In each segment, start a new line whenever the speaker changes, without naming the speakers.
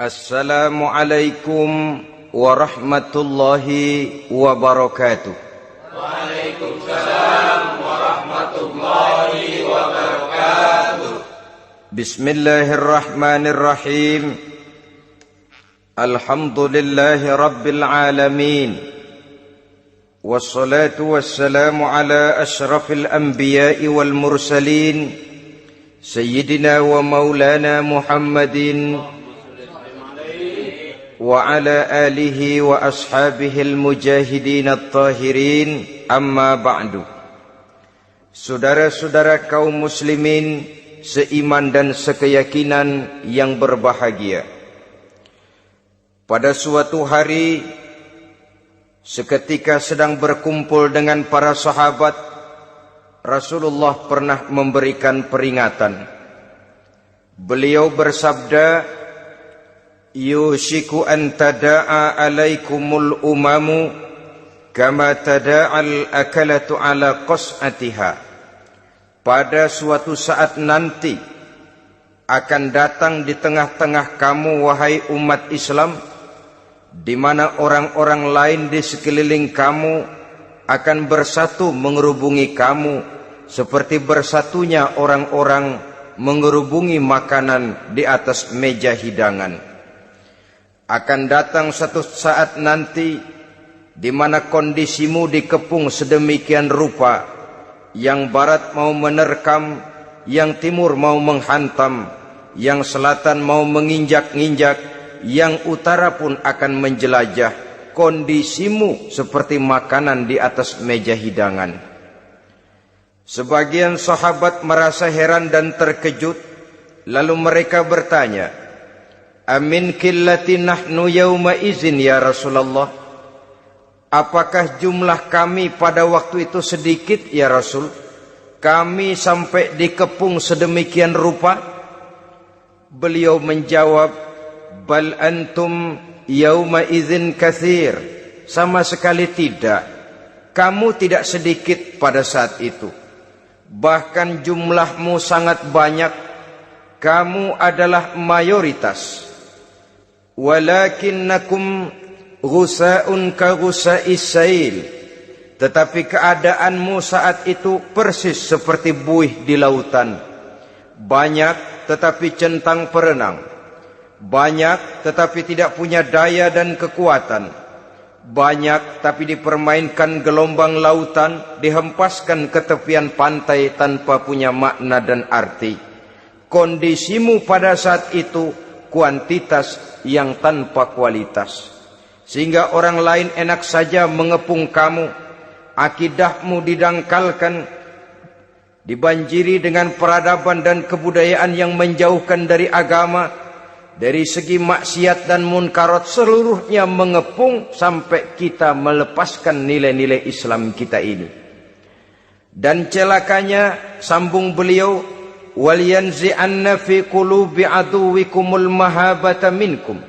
Assalamualaikum warahmatullahi wabarakatuh.
Waalaikumsalam warahmatullahi wabarakatuh.
Bismillahirrahmanirrahim. Alhamdulillahi rabbil alamin. Wassalatu wassalamu ala ashrafil anbiya'i wal mursalin, Sayyidina wa maulana Muhammadin wa ala alihi wa ashabihil mujahidin at-tahirin, amma ba'du. Saudara-saudara kaum muslimin seiman dan sekeyakinan yang berbahagia, pada suatu hari seketika sedang berkumpul dengan para sahabat, Rasulullah pernah memberikan peringatan. Beliau bersabda, yushiku an tada'a alaikumul umamu kama tada'al akalatu ala qas'atiha. Pada suatu saat nanti akan datang di tengah-tengah kamu, wahai umat Islam, di mana orang-orang lain di sekeliling kamu akan bersatu mengerubungi kamu seperti bersatunya orang-orang mengerubungi makanan di atas meja hidangan. Akan datang satu saat nanti di mana kondisimu dikepung sedemikian rupa, yang barat mau menerkam, yang timur mau menghantam, yang selatan mau menginjak-injak, yang utara pun akan menjelajah. Kondisimu seperti makanan di atas meja hidangan. Sebagian sahabat merasa heran dan terkejut, lalu mereka bertanya, amin qillati nahnu yawma izin ya Rasulullah? Apakah jumlah kami pada waktu itu sedikit ya Rasul? Kami sampai dikepung sedemikian rupa? Beliau menjawab, bal antum yawma izin katsir. Sama sekali tidak. Kamu tidak sedikit pada saat itu. Bahkan jumlahmu sangat banyak. Kamu adalah mayoritas. Walakinnakum ghusa'un ka ghusa'is sail. Tetapi keadaanmu saat itu persis seperti buih di lautan. Banyak tetapi centang perenang. Banyak tetapi tidak punya daya dan kekuatan. Banyak tapi dipermainkan gelombang lautan, dihempaskan ke tepian pantai tanpa punya makna dan arti. Kondisimu pada saat itu kuantitas yang tanpa kualitas, sehingga orang lain enak saja mengepung kamu. Akidahmu didangkalkan, dibanjiri dengan peradaban dan kebudayaan yang menjauhkan dari agama. Dari segi maksiat dan munkarat seluruhnya mengepung sampai kita melepaskan nilai-nilai Islam kita ini. Dan celakanya, sambung beliau, waliyanzi'anna fi qulubi aduwikumul mahabata minkum.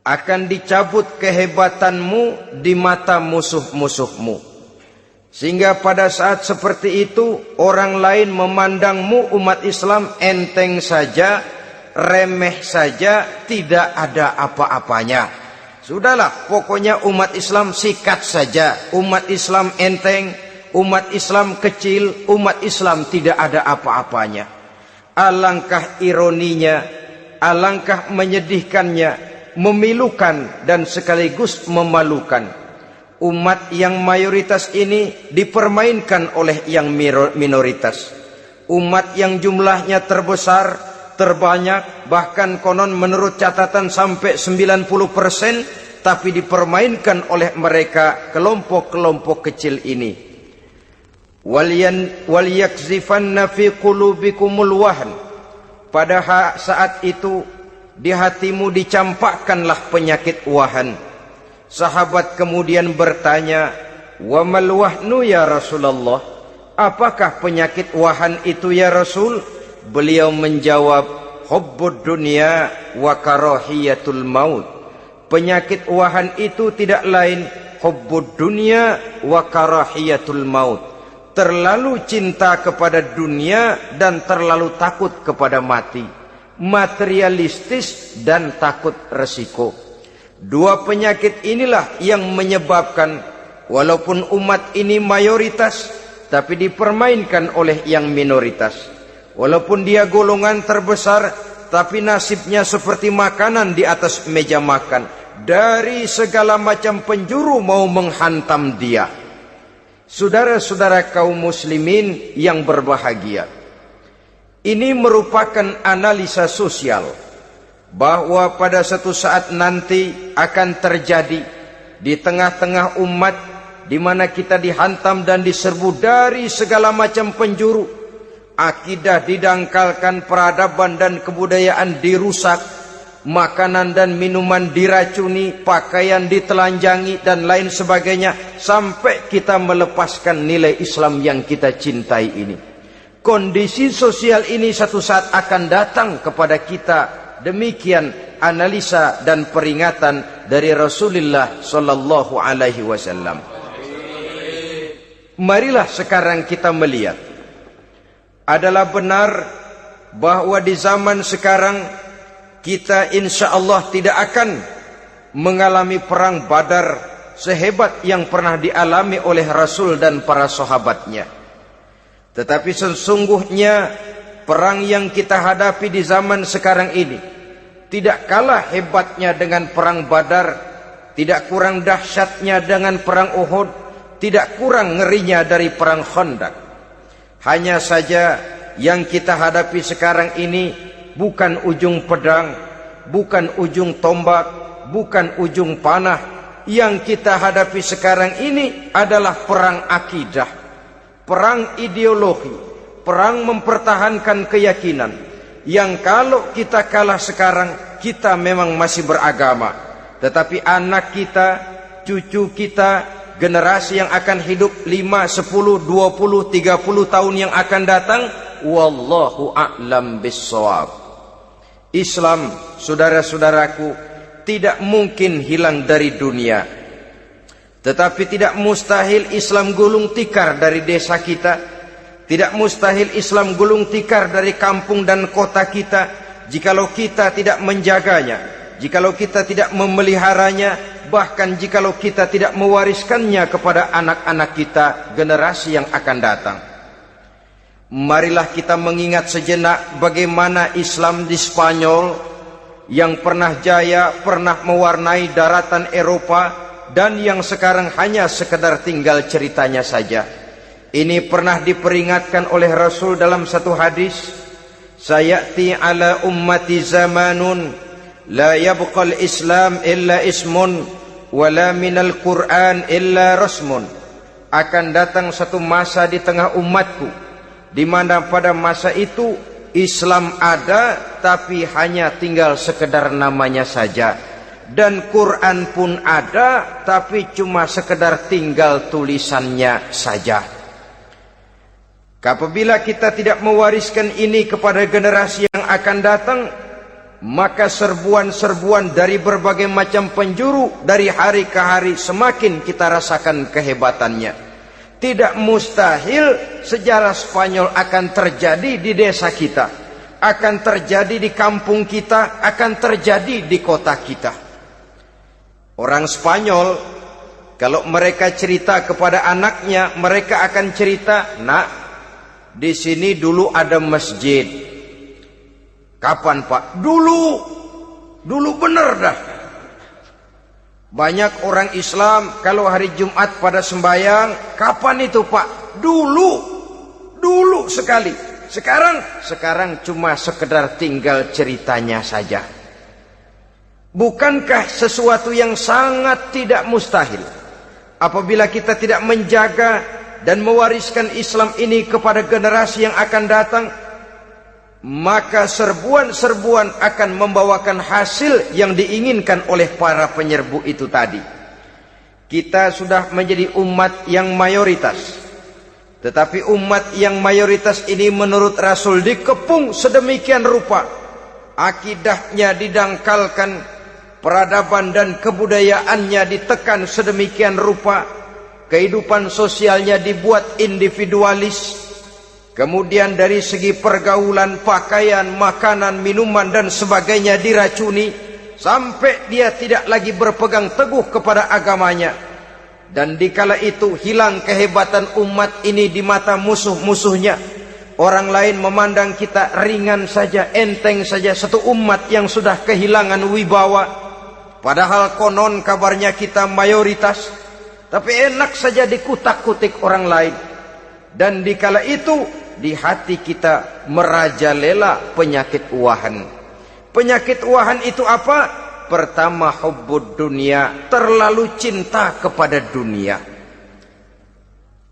Akan dicabut kehebatanmu di mata musuh-musuhmu, sehingga pada saat seperti itu orang lain memandangmu umat Islam enteng saja, remeh saja, tidak ada apa-apanya. Sudahlah, pokoknya umat Islam sikat saja. Umat Islam enteng, umat Islam kecil, umat Islam tidak ada apa-apanya. Alangkah ironinya, alangkah menyedihkannya, memilukan dan sekaligus memalukan. Umat yang mayoritas ini dipermainkan oleh yang minoritas. Umat yang jumlahnya terbesar, terbanyak, bahkan konon menurut catatan sampai 90%, tapi dipermainkan oleh mereka kelompok-kelompok kecil ini. Waliyakzifanna fi qulubikumul wahn. Pada saat itu di hatimu dicampakkanlah penyakit wahan. Sahabat kemudian bertanya, wa mal wahnu ya Rasulullah? Apakah penyakit wahan itu ya Rasul? Beliau menjawab, hubbud dunya wa karahiyatul maut. Penyakit wahan itu tidak lain hubbud dunya wa karahiyatul maut. Terlalu cinta kepada dunia dan terlalu takut kepada mati. materialistis dan takut resiko. Dua penyakit inilah yang menyebabkan walaupun umat ini mayoritas, tapi dipermainkan oleh yang minoritas. Walaupun dia golongan terbesar, tapi nasibnya seperti makanan di atas meja makan. Dari segala macam penjuru mau menghantam dia. Saudara-saudara kaum muslimin yang berbahagia, ini merupakan analisa sosial bahwa pada satu saat nanti akan terjadi di tengah-tengah umat di mana kita dihantam dan diserbu dari segala macam penjuru. Akidah didangkalkan, peradaban dan kebudayaan dirusak, makanan dan minuman diracuni, pakaian ditelanjangi dan lain sebagainya, sampai kita melepaskan nilai Islam yang kita cintai ini. Kondisi sosial ini satu saat akan datang kepada kita. Demikian analisa dan peringatan dari Rasulullah sallallahu alaihi wasallam. Marilah sekarang kita melihat, adalah benar bahwa di zaman sekarang kita insya Allah tidak akan mengalami perang Badar sehebat yang pernah dialami oleh Rasul dan para sahabatnya. Tetapi sesungguhnya perang yang kita hadapi di zaman sekarang ini tidak kalah hebatnya dengan perang Badar, tidak kurang dahsyatnya dengan perang Uhud, tidak kurang ngerinya dari perang Khandaq. Hanya saja yang kita hadapi sekarang ini bukan ujung pedang, bukan ujung tombak, bukan ujung panah. Yang kita hadapi sekarang ini adalah perang akidah, perang ideologi, perang mempertahankan keyakinan. Yang kalau kita kalah sekarang, kita memang masih beragama. Tetapi anak kita, cucu kita, generasi yang akan hidup 5, 10, 20, 30 tahun yang akan datang, wallahu a'lam bissawab. Islam, saudara-saudaraku, tidak mungkin hilang dari dunia. Tetapi tidak mustahil Islam gulung tikar dari desa kita. Tidak mustahil Islam gulung tikar dari kampung dan kota kita, jikalau kita tidak menjaganya, jikalau kita tidak memeliharanya, bahkan jikalau kita tidak mewariskannya kepada anak-anak kita, generasi yang akan datang. Marilah kita mengingat sejenak bagaimana Islam di Spanyol yang pernah jaya, pernah mewarnai daratan Eropa, dan yang sekarang hanya sekedar tinggal ceritanya saja. Ini pernah diperingatkan oleh Rasul dalam satu hadis, sayati ala ummati zamanun la yabqal Islam illa ismun wala minal Qur'an illa rasmun. Akan datang satu masa di tengah umatku di mana pada masa itu Islam ada tapi hanya tinggal sekedar namanya saja, dan Quran pun ada tapi cuma sekedar tinggal tulisannya saja. Apabila kita tidak mewariskan ini kepada generasi yang akan datang, maka serbuan-serbuan dari berbagai macam penjuru dari hari ke hari semakin kita rasakan kehebatannya. Tidak mustahil sejarah Spanyol akan terjadi di desa kita, akan terjadi di kampung kita, akan terjadi di kota kita. Orang Spanyol kalau mereka cerita kepada anaknya, mereka akan cerita, "Nak, di sini dulu ada masjid." Kapan, Pak? Dulu bener dah. Banyak orang Islam kalau hari Jumat pada sembahyang, kapan itu, Pak? Dulu sekali. Sekarang cuma sekedar tinggal ceritanya saja. Bukankah sesuatu yang sangat tidak mustahil apabila kita tidak menjaga dan mewariskan Islam ini kepada generasi yang akan datang? Maka serbuan-serbuan akan membawakan hasil yang diinginkan oleh para penyerbu itu tadi. Kita sudah menjadi umat yang mayoritas, tetapi umat yang mayoritas ini menurut Rasul dikepung sedemikian rupa, akidahnya didangkalkan, peradaban dan kebudayaannya ditekan sedemikian rupa, kehidupan sosialnya dibuat individualis. kemudian dari segi pergaulan, pakaian, makanan, minuman dan sebagainya diracuni, sampai dia tidak lagi berpegang teguh kepada agamanya. Dan dikala itu hilang kehebatan umat ini di mata musuh-musuhnya. Orang lain memandang kita ringan saja, enteng saja, satu umat yang sudah kehilangan wibawa. Padahal konon kabarnya kita mayoritas, tapi enak saja dikutak-kutik orang lain. Dan dikala itu di hati kita merajalela penyakit uahan. Penyakit uahan itu apa? Pertama, hubbud dunia, terlalu cinta kepada dunia.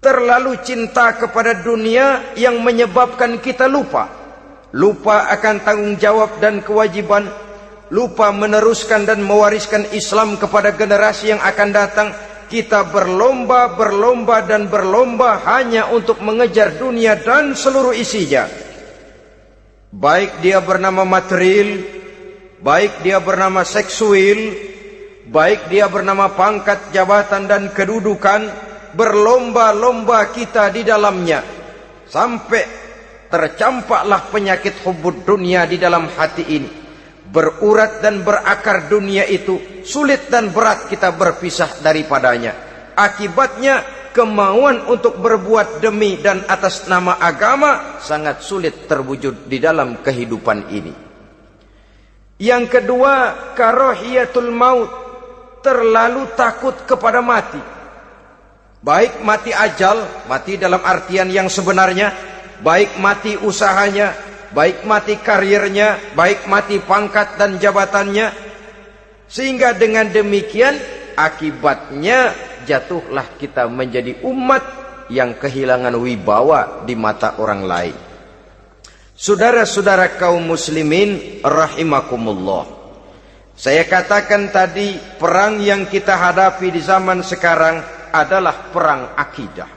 Terlalu cinta kepada dunia yang menyebabkan kita lupa akan tanggung jawab dan kewajiban, lupa meneruskan dan mewariskan Islam kepada generasi yang akan datang. Kita berlomba hanya untuk mengejar dunia dan seluruh isinya. Baik dia bernama material, baik dia bernama seksual, baik dia bernama pangkat, jabatan dan kedudukan, berlomba-lomba kita di dalamnya. Sampai tercampaklah penyakit hubbud dunia di dalam hati ini. Berurat dan berakar dunia itu, sulit dan berat kita berpisah daripadanya. Akibatnya kemauan untuk berbuat demi dan atas nama agama sangat sulit terwujud di dalam kehidupan ini. Yang kedua, karahiyatul maut, terlalu takut kepada mati. Baik mati ajal, mati dalam artian yang sebenarnya, baik mati usahanya, baik mati karirnya, baik mati pangkat dan jabatannya. Sehingga dengan demikian akibatnya jatuhlah kita menjadi umat yang kehilangan wibawa di mata orang lain. Saudara-saudara kaum muslimin rahimakumullah, saya katakan tadi, perang yang kita hadapi di zaman sekarang adalah perang akidah.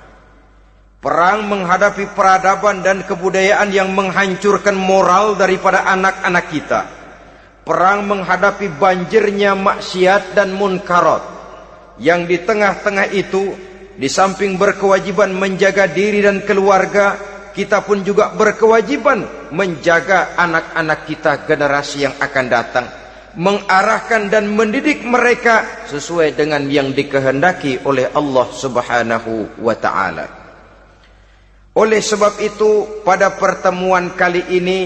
Perang menghadapi peradaban dan kebudayaan yang menghancurkan moral daripada anak-anak kita. Perang menghadapi banjirnya maksiat dan munkarat. Yang di tengah-tengah itu, di samping berkewajiban menjaga diri dan keluarga, kita pun juga berkewajiban menjaga anak-anak kita, generasi yang akan datang. Mengarahkan dan mendidik mereka sesuai dengan yang dikehendaki oleh Allah Subhanahu wa ta'ala. Oleh sebab itu, pada pertemuan kali ini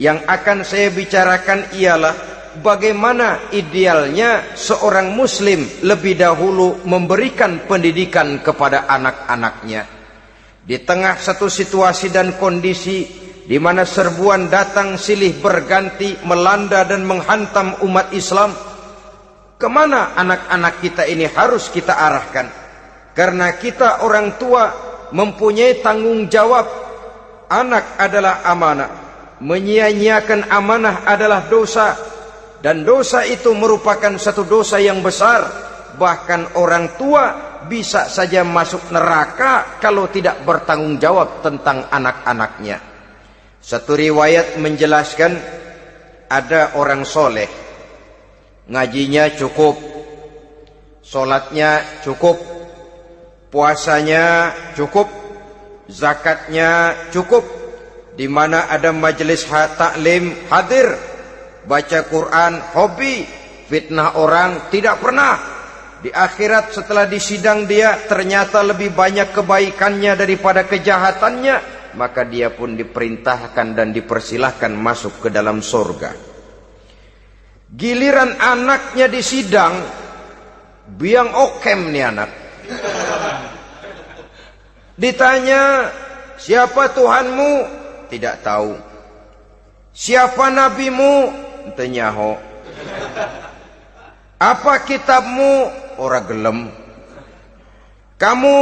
yang akan saya bicarakan ialah bagaimana idealnya seorang muslim lebih dahulu memberikan pendidikan kepada anak-anaknya. Di tengah satu situasi dan kondisi di mana serbuan datang silih berganti melanda dan menghantam umat Islam, kemana anak-anak kita ini harus kita arahkan? Karena kita orang tua mempunyai tanggung jawab. Anak adalah amanah. Menyia-nyiakan amanah adalah dosa. Dan dosa itu merupakan satu dosa yang besar. Bahkan orang tua bisa saja masuk neraka kalau tidak bertanggung jawab tentang anak-anaknya. Satu riwayat menjelaskan, ada orang soleh, ngajinya cukup, sholatnya cukup, puasanya cukup, zakatnya cukup, di mana ada majelis taklim hadir, baca Quran hobi, fitnah orang tidak pernah. Di akhirat setelah disidang dia ternyata lebih banyak kebaikannya daripada kejahatannya, maka dia pun diperintahkan dan dipersilahkan masuk ke dalam surga. Giliran anaknya disidang, biang okem nih anak. Ditanya, siapa Tuhanmu? Tidak tahu. Siapa nabimu? Ente nyaho. Apa kitabmu? Ora gelem. Kamu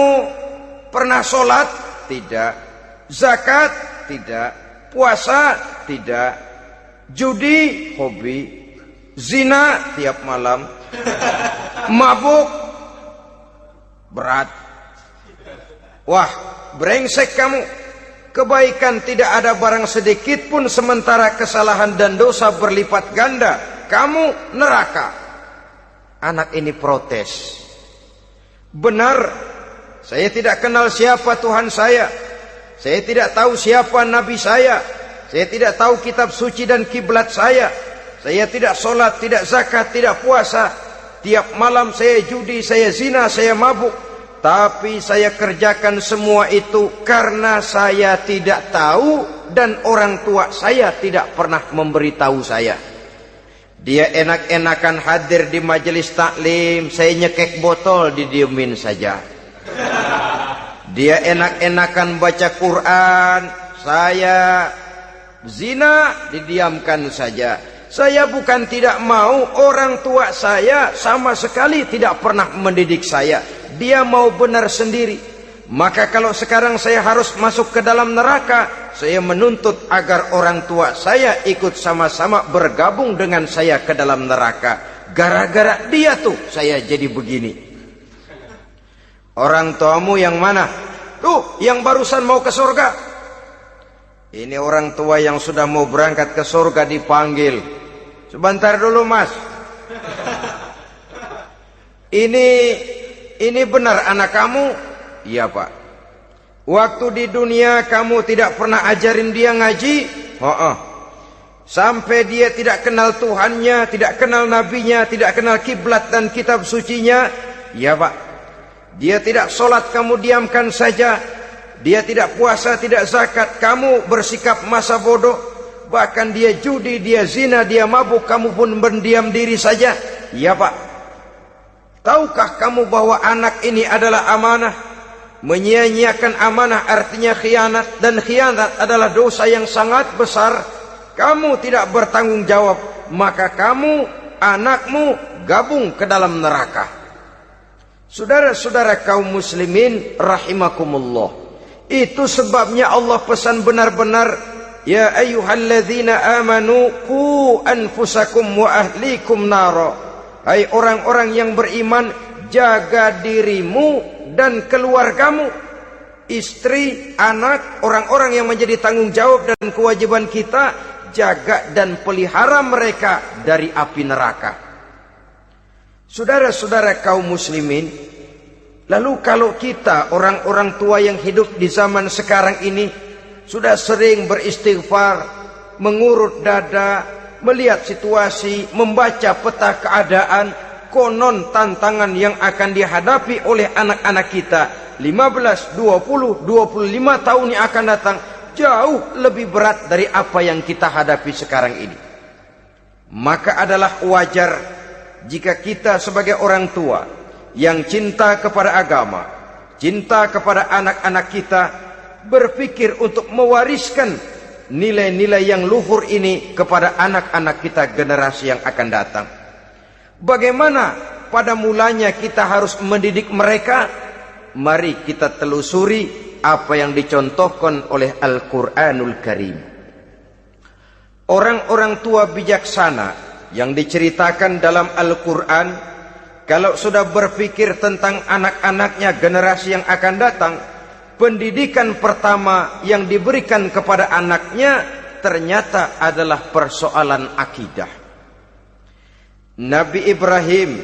pernah sholat? Tidak. Zakat? Tidak. Puasa? Tidak. Judi? Hobi. Zina? Tiap malam. Mabuk? Berat. Wah, brengsek kamu. Kebaikan tidak ada barang sedikit pun, sementara kesalahan dan dosa berlipat ganda. Kamu neraka. Anak ini protes. Benar, saya tidak kenal siapa Tuhan saya. Saya tidak tahu siapa nabi saya. Saya tidak tahu kitab suci dan kiblat saya. Saya tidak sholat, tidak zakat, tidak puasa. Tiap malam saya judi, saya zina, saya mabuk. Tapi saya kerjakan semua itu karena saya tidak tahu dan orang tua saya tidak pernah memberitahu saya. Dia enak-enakan hadir di majelis taklim, saya nyekek botol, didiemin saja. Dia enak-enakan baca Quran, saya zina, didiamkan saja. Saya bukan tidak mau, orang tua saya sama sekali tidak pernah mendidik saya. Dia mau benar sendiri. Maka kalau sekarang saya harus masuk ke dalam neraka, saya menuntut agar orang tua saya ikut sama-sama bergabung dengan saya ke dalam neraka. Gara-gara dia tuh saya jadi begini. Orang tuamu yang mana? Tuh, yang barusan mau ke surga. Ini orang tua yang sudah mau berangkat ke surga dipanggil. Sebentar dulu mas. Ini benar anak kamu? Iya pak. Waktu di dunia kamu tidak pernah ajarin dia ngaji? Sampai dia tidak kenal Tuhannya, tidak kenal nabinya, tidak kenal kiblat dan kitab sucinya? Iya pak. Dia tidak sholat, kamu diamkan saja. Dia tidak puasa, tidak zakat, kamu bersikap masa bodoh. Bahkan dia judi, dia zina, dia mabuk, kamu pun berdiam diri saja. Iya pak. Tahukah kamu bahwa anak ini adalah amanah? Menyia-nyiakan amanah artinya khianat, dan khianat adalah dosa yang sangat besar. Kamu tidak bertanggung jawab, maka kamu, anakmu gabung ke dalam neraka. Saudara-saudara kaum muslimin rahimakumullah, itu sebabnya Allah pesan benar-benar, ya ayyuhalladzina amanu qu anfusakum wa ahlikum nara. Hai orang-orang yang beriman, jaga dirimu dan keluargamu, istri, anak, orang-orang yang menjadi tanggung jawab dan kewajiban kita, jaga dan pelihara mereka dari api neraka. Saudara-saudara kaum muslimin, lalu kalau kita orang-orang tua yang hidup di zaman sekarang ini sudah sering beristighfar, mengurut dada, melihat situasi, membaca peta keadaan, konon tantangan yang akan dihadapi oleh anak-anak kita 15, 20, 25 tahun yang akan datang jauh lebih berat dari apa yang kita hadapi sekarang ini. Maka adalah wajar jika kita sebagai orang tua yang cinta kepada agama, cinta kepada anak-anak kita, berpikir untuk mewariskan nilai-nilai yang luhur ini kepada anak-anak kita generasi yang akan datang. Bagaimana pada mulanya kita harus mendidik mereka? Mari kita telusuri apa yang dicontohkan oleh Al-Quranul Karim. Orang-orang tua bijaksana yang diceritakan dalam Al-Quran, kalau sudah berpikir tentang anak-anaknya generasi yang akan datang, pendidikan pertama yang diberikan kepada anaknya ternyata adalah persoalan akidah. Nabi Ibrahim,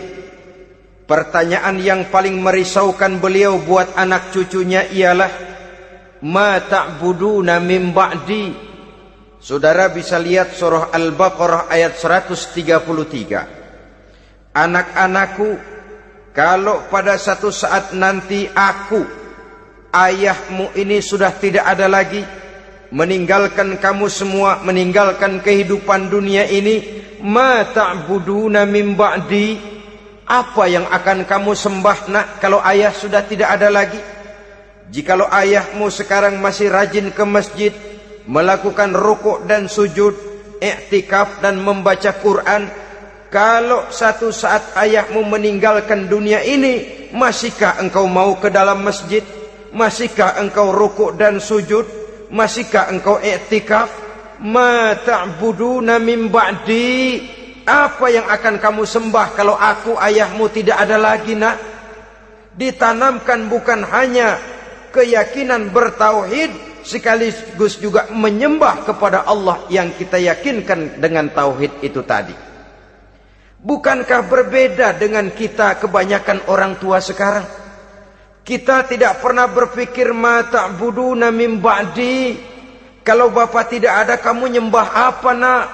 pertanyaan yang paling merisaukan beliau buat anak cucunya ialah, ma ta'buduna min ba'di. Saudara bisa lihat surah Al-Baqarah ayat 133. Anak-anakku, kalau pada satu saat nanti aku, ayahmu ini sudah tidak ada lagi, meninggalkan kamu semua, meninggalkan kehidupan dunia ini, ma ta'buduna min ba'di, apa yang akan kamu sembah nak kalau ayah sudah tidak ada lagi? Jikalau ayahmu sekarang masih rajin ke masjid, melakukan rukuk dan sujud, i'tikaf dan membaca Quran, kalau satu saat ayahmu meninggalkan dunia ini, masihkah engkau mau ke dalam masjid? Masihkah engkau rukuk dan sujud? Masihkah engkau i'tikaf? Ma ta'buduna min ba'di, apa yang akan kamu sembah kalau aku ayahmu tidak ada lagi nak? Ditanamkan bukan hanya keyakinan bertauhid, sekaligus juga menyembah kepada Allah yang kita yakinkan dengan tauhid itu tadi. Bukankah berbeda dengan kita kebanyakan orang tua sekarang? Kita tidak pernah berpikir ma ta'buduna min ba'di. Kalau bapak tidak ada, kamu nyembah apa nak?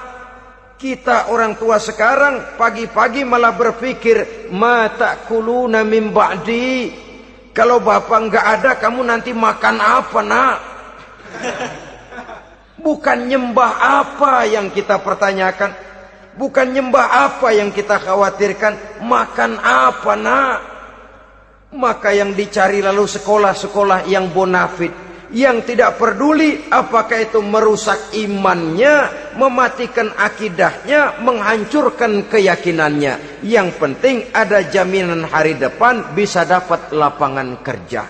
Kita orang tua sekarang pagi-pagi malah berpikir ma ta'kuluna min ba'di. Kalau bapak enggak ada, kamu nanti makan apa nak? Bukan nyembah apa yang kita pertanyakan, bukan nyembah apa yang kita khawatirkan, makan apa nak? Maka yang dicari lalu sekolah-sekolah yang bonafit, yang tidak peduli apakah itu merusak imannya, mematikan akidahnya, menghancurkan keyakinannya. Yang penting ada jaminan hari depan bisa dapat lapangan kerja.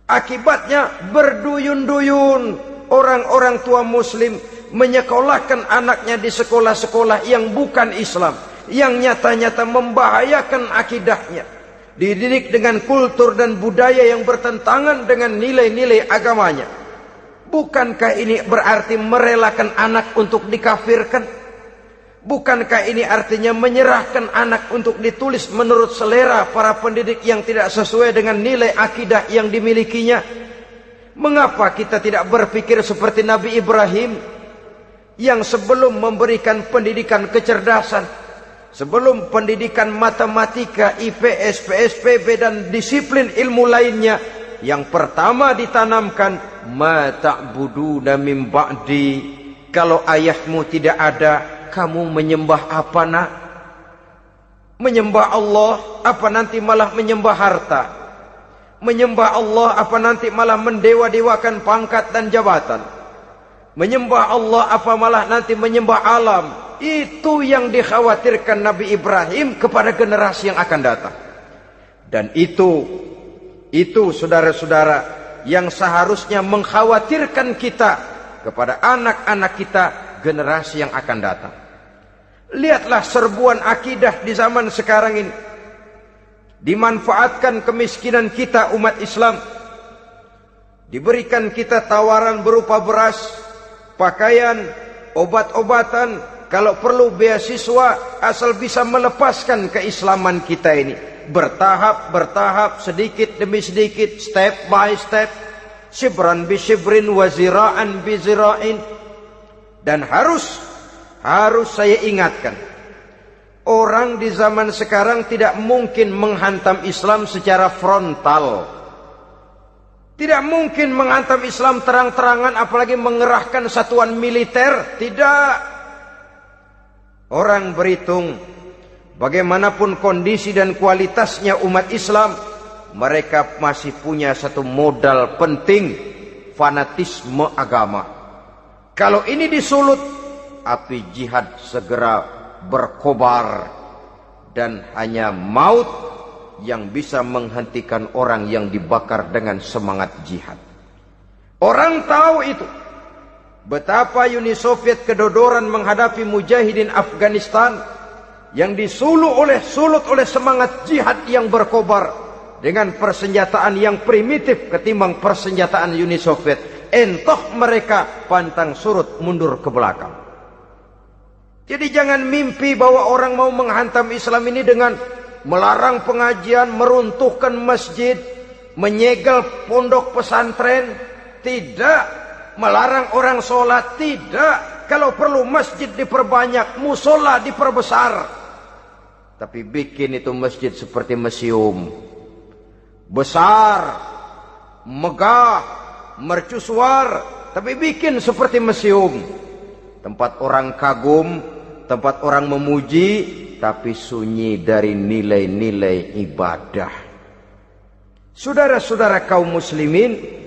Akibatnya berduyun-duyun orang-orang tua muslim menyekolahkan anaknya di sekolah-sekolah yang bukan Islam, yang nyata-nyata membahayakan akidahnya. Dididik dengan kultur dan budaya yang bertentangan dengan nilai-nilai agamanya. Bukankah ini berarti merelakan anak untuk dikafirkan? Bukankah ini artinya menyerahkan anak untuk ditulis menurut selera para pendidik yang tidak sesuai dengan nilai akidah yang dimilikinya? Mengapa kita tidak berpikir seperti Nabi Ibrahim yang sebelum memberikan pendidikan kecerdasan, sebelum pendidikan matematika, IPS, PSPB dan disiplin ilmu lainnya, yang pertama ditanamkan ma ta'buduna min ba'di. Kalau ayahmu tidak ada, kamu menyembah apa nak? Menyembah Allah apa nanti malah menyembah harta? Menyembah Allah apa nanti malah mendewa-dewakan pangkat dan jabatan? Menyembah Allah apa malah nanti menyembah alam? Itu yang dikhawatirkan Nabi Ibrahim kepada generasi yang akan datang. Dan itu saudara-saudara yang seharusnya mengkhawatirkan kita kepada anak-anak kita, generasi yang akan datang. Lihatlah serbuan akidah di zaman sekarang ini. Dimanfaatkan kemiskinan kita umat Islam. Diberikan kita tawaran berupa beras, pakaian, obat-obatan, kalau perlu beasiswa, asal bisa melepaskan keislaman kita ini. Bertahap, sedikit demi sedikit, step by step, shibran bi shibrin wa zira'an bi zira'in. Dan harus saya ingatkan, orang di zaman sekarang tidak mungkin menghantam Islam secara frontal. Tidak mungkin menghantam Islam terang-terangan, apalagi mengerahkan satuan militer. Tidak. Orang berhitung bagaimanapun kondisi dan kualitasnya umat Islam, mereka masih punya satu modal penting, fanatisme agama. Kalau ini disulut, api jihad segera berkobar, dan hanya maut yang bisa menghentikan orang yang dibakar dengan semangat jihad. Orang tahu itu. Betapa Uni Soviet kedodoran menghadapi mujahidin Afghanistan yang disulut oleh semangat jihad yang berkobar dengan persenjataan yang primitif ketimbang persenjataan Uni Soviet. Entah mereka pantang surut mundur ke belakang. Jadi jangan mimpi bahwa orang mau menghantam Islam ini dengan melarang pengajian, meruntuhkan masjid, menyegel pondok pesantren. Tidak. Melarang orang sholat, tidak. Kalau perlu masjid diperbanyak, musola diperbesar. Tapi bikin itu masjid seperti museum. Besar, megah, mercusuar, tapi bikin seperti museum. Tempat orang kagum, tempat orang memuji, tapi sunyi dari nilai-nilai ibadah. Saudara-saudara kaum muslimin,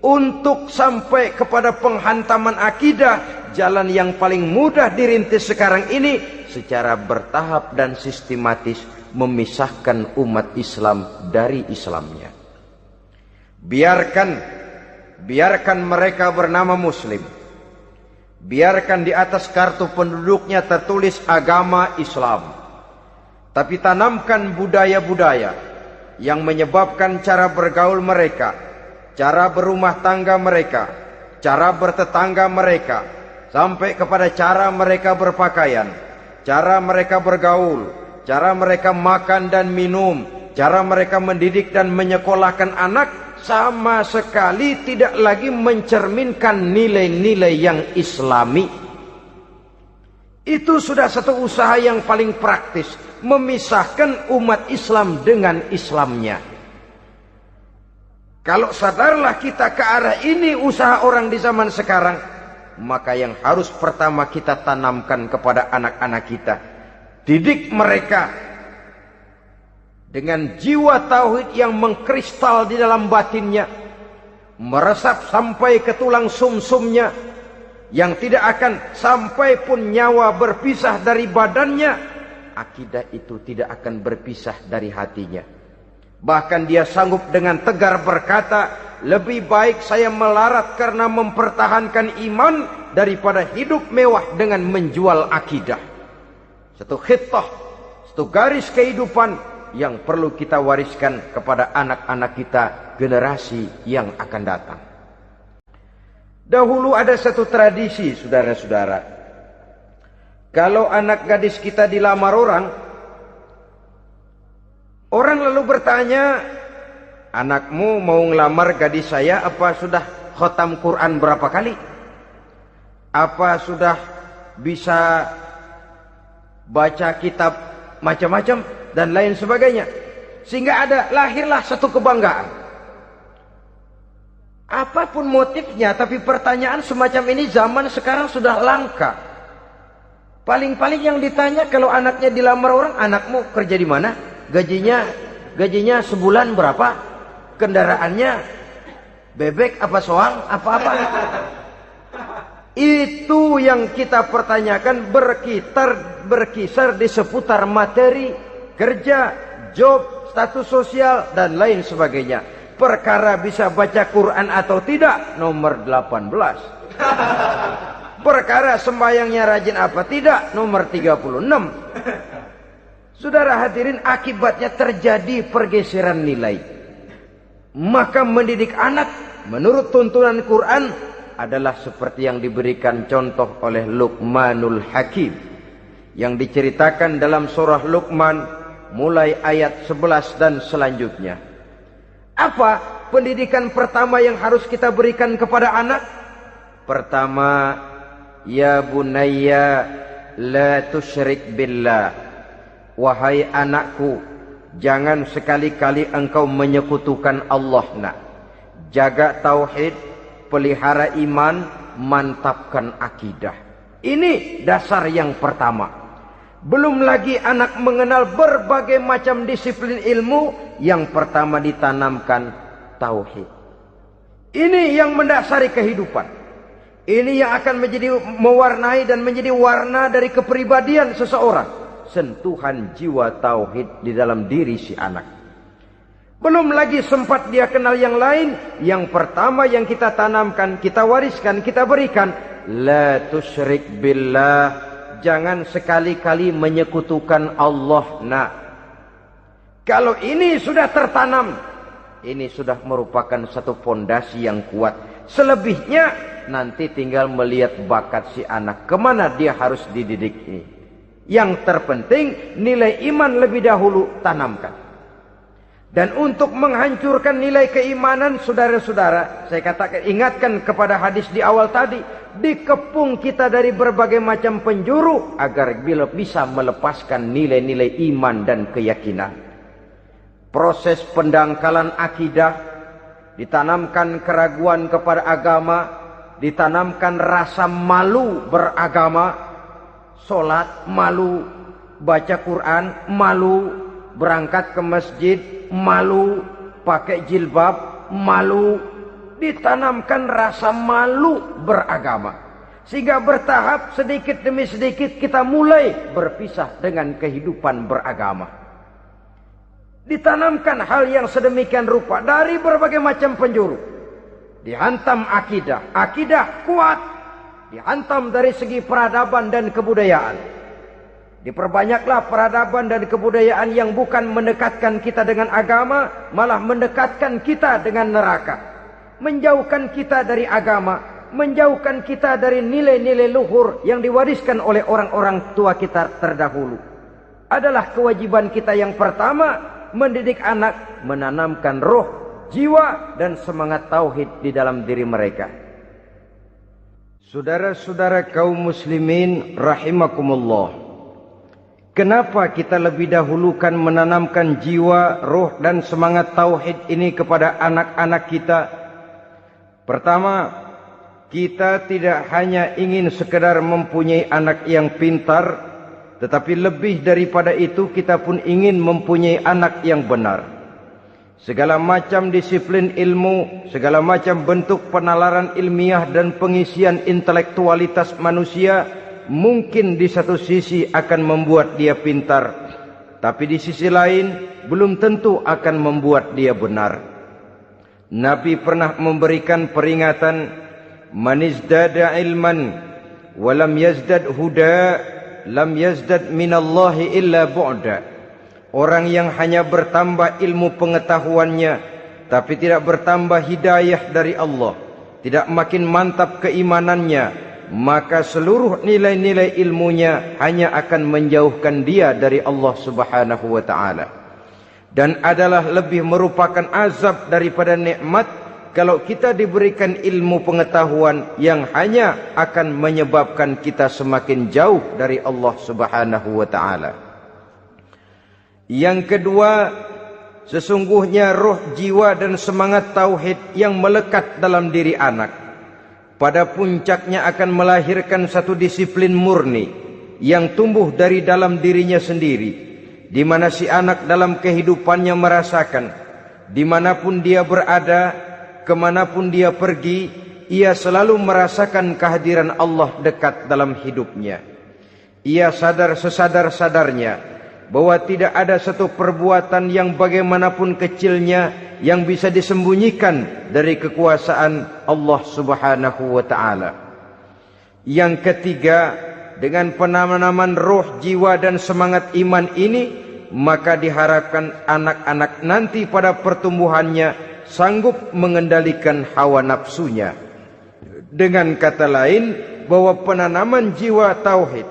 untuk sampai kepada penghantaman akidah, jalan yang paling mudah dirintis sekarang ini secara bertahap dan sistematis, memisahkan umat Islam dari Islamnya. Biarkan mereka bernama Muslim. Biarkan di atas kartu penduduknya tertulis agama Islam. Tapi tanamkan budaya-budaya yang menyebabkan cara bergaul mereka, cara berumah tangga mereka, cara bertetangga mereka, sampai kepada cara mereka berpakaian, cara mereka bergaul, cara mereka makan dan minum, cara mereka mendidik dan menyekolahkan anak sama sekali tidak lagi mencerminkan nilai-nilai yang islami. Itu sudah satu usaha yang paling praktis, memisahkan umat Islam dengan Islamnya. Kalau sadarlah kita ke arah ini usaha orang di zaman sekarang, maka yang harus pertama kita tanamkan kepada anak-anak kita, didik mereka dengan jiwa tauhid yang mengkristal di dalam batinnya, meresap sampai ke tulang sumsumnya, yang tidak akan sampai pun nyawa berpisah dari badannya, akidah itu tidak akan berpisah dari hatinya. Bahkan dia sanggup dengan tegar berkata, lebih baik saya melarat karena mempertahankan iman daripada hidup mewah dengan menjual akidah. Satu khittah, satu garis kehidupan yang perlu kita wariskan kepada anak-anak kita, generasi yang akan datang. Dahulu ada satu tradisi, saudara-saudara. Kalau anak gadis kita dilamar orang lalu bertanya, anakmu mau ngelamar gadis saya, apa sudah khotam Quran berapa kali? Apa sudah bisa baca kitab macam-macam dan lain sebagainya? Sehingga lahirlah satu kebanggaan. Apapun motifnya, tapi pertanyaan semacam ini zaman sekarang sudah langka. Paling-paling yang ditanya kalau anaknya dilamar orang, anakmu kerja di mana? Gajinya sebulan berapa? Kendaraannya bebek apa soang? Apa-apa? Itu yang kita pertanyakan, berkisar di seputar materi, kerja, job, status sosial, dan lain sebagainya. Perkara bisa baca Quran atau tidak, nomor 18. Perkara sembahyangnya rajin apa tidak, nomor 36. Saudara hadirin, akibatnya terjadi pergeseran nilai. Maka mendidik anak menurut tuntunan Quran adalah seperti yang diberikan contoh oleh Luqmanul Hakim, yang diceritakan dalam surah Luqman mulai ayat 11 dan selanjutnya. Apa pendidikan pertama yang harus kita berikan kepada anak? Pertama, ya bunayya la tusyrik billah. Wahai anakku, jangan sekali-kali engkau menyekutukan Allah nak. Jaga tauhid, pelihara iman, mantapkan akidah. Ini dasar yang pertama. Belum lagi anak mengenal berbagai macam disiplin ilmu, yang pertama ditanamkan tauhid. Ini yang mendasari kehidupan. Ini yang akan mewarnai dan menjadi warna dari kepribadian seseorang. Sentuhan jiwa tauhid di dalam diri si anak. Belum lagi sempat dia kenal yang lain. Yang pertama yang kita tanamkan, kita wariskan, kita berikan, la tusyrik billah. Jangan sekali-kali menyekutukan Allah nak. Kalau ini sudah tertanam, ini sudah merupakan satu fondasi yang kuat. Selebihnya nanti tinggal melihat bakat si anak, kemana dia harus dididik ini. Yang terpenting nilai iman lebih dahulu tanamkan. Dan untuk menghancurkan nilai keimanan, saudara-saudara, saya katakan, ingatkan kepada hadis di awal tadi, dikepung kita dari berbagai macam penjuru agar bisa melepaskan nilai-nilai iman dan keyakinan. Proses pendangkalan akidah, ditanamkan keraguan kepada agama, ditanamkan rasa malu beragama. Sholat malu, baca Quran malu, berangkat ke masjid malu, pakai jilbab malu. Ditanamkan rasa malu beragama, sehingga bertahap sedikit demi sedikit kita mulai berpisah dengan kehidupan beragama. Ditanamkan hal yang sedemikian rupa dari berbagai macam penjuru. Dihantam akidah, akidah kuat. Dihantam dari segi peradaban dan kebudayaan. Diperbanyaklah peradaban dan kebudayaan yang bukan mendekatkan kita dengan agama, malah mendekatkan kita dengan neraka. Menjauhkan kita dari agama, menjauhkan kita dari nilai-nilai luhur yang diwariskan oleh orang-orang tua kita terdahulu. Adalah kewajiban kita yang pertama mendidik anak, menanamkan roh, jiwa dan semangat tauhid di dalam diri mereka. Saudara-saudara kaum muslimin rahimakumullah, kenapa kita lebih dahulukan menanamkan jiwa, roh dan semangat tauhid ini kepada anak-anak kita? Pertama, kita tidak hanya ingin sekedar mempunyai anak yang pintar, tetapi lebih daripada itu kita pun ingin mempunyai anak yang benar. Segala macam disiplin ilmu, segala macam bentuk penalaran ilmiah dan pengisian intelektualitas manusia mungkin di satu sisi akan membuat dia pintar, tapi di sisi lain belum tentu akan membuat dia benar. Nabi pernah memberikan peringatan, man izdada ilman walam yazdad huda lam yazdad minallahi illa bu'da. Orang yang hanya bertambah ilmu pengetahuannya tapi tidak bertambah hidayah dari Allah, tidak makin mantap keimanannya, maka seluruh nilai-nilai ilmunya hanya akan menjauhkan dia dari Allah Subhanahu wa taala. Dan adalah lebih merupakan azab daripada nikmat kalau kita diberikan ilmu pengetahuan yang hanya akan menyebabkan kita semakin jauh dari Allah Subhanahu wa taala. Yang kedua, sesungguhnya roh, jiwa dan semangat tauhid yang melekat dalam diri anak pada puncaknya akan melahirkan satu disiplin murni yang tumbuh dari dalam dirinya sendiri, di mana si anak dalam kehidupannya merasakan dimanapun dia berada, kemanapun dia pergi, ia selalu merasakan kehadiran Allah dekat dalam hidupnya. Ia sadar sesadar-sadarnya bahwa tidak ada satu perbuatan yang bagaimanapun kecilnya yang bisa disembunyikan dari kekuasaan Allah Subhanahu wa taala. Yang ketiga, dengan penanaman roh, jiwa dan semangat iman ini, maka diharapkan anak-anak nanti pada pertumbuhannya sanggup mengendalikan hawa nafsunya. Dengan kata lain, bahwa penanaman jiwa tauhid,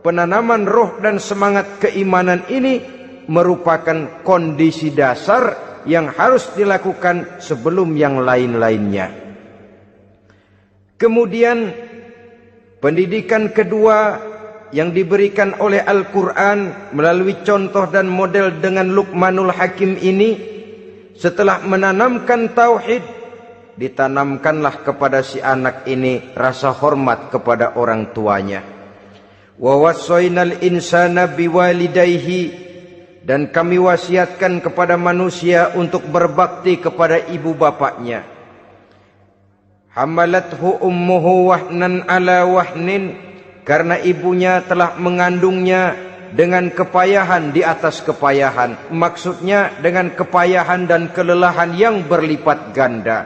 penanaman roh dan semangat keimanan ini merupakan kondisi dasar yang harus dilakukan sebelum yang lain-lainnya. Kemudian pendidikan kedua yang diberikan oleh Al-Quran melalui contoh dan model dengan Luqmanul Hakim ini, setelah menanamkan tauhid, ditanamkanlah kepada si anak ini rasa hormat kepada orang tuanya. Wa wassaynal insana biwalidayhi, dan kami wasiatkan kepada manusia untuk berbakti kepada ibu bapaknya. Hamalathu ummuhu wahnan ala wahnin, karena ibunya telah mengandungnya dengan kepayahan di atas kepayahan. Maksudnya dengan kepayahan dan kelelahan yang berlipat ganda.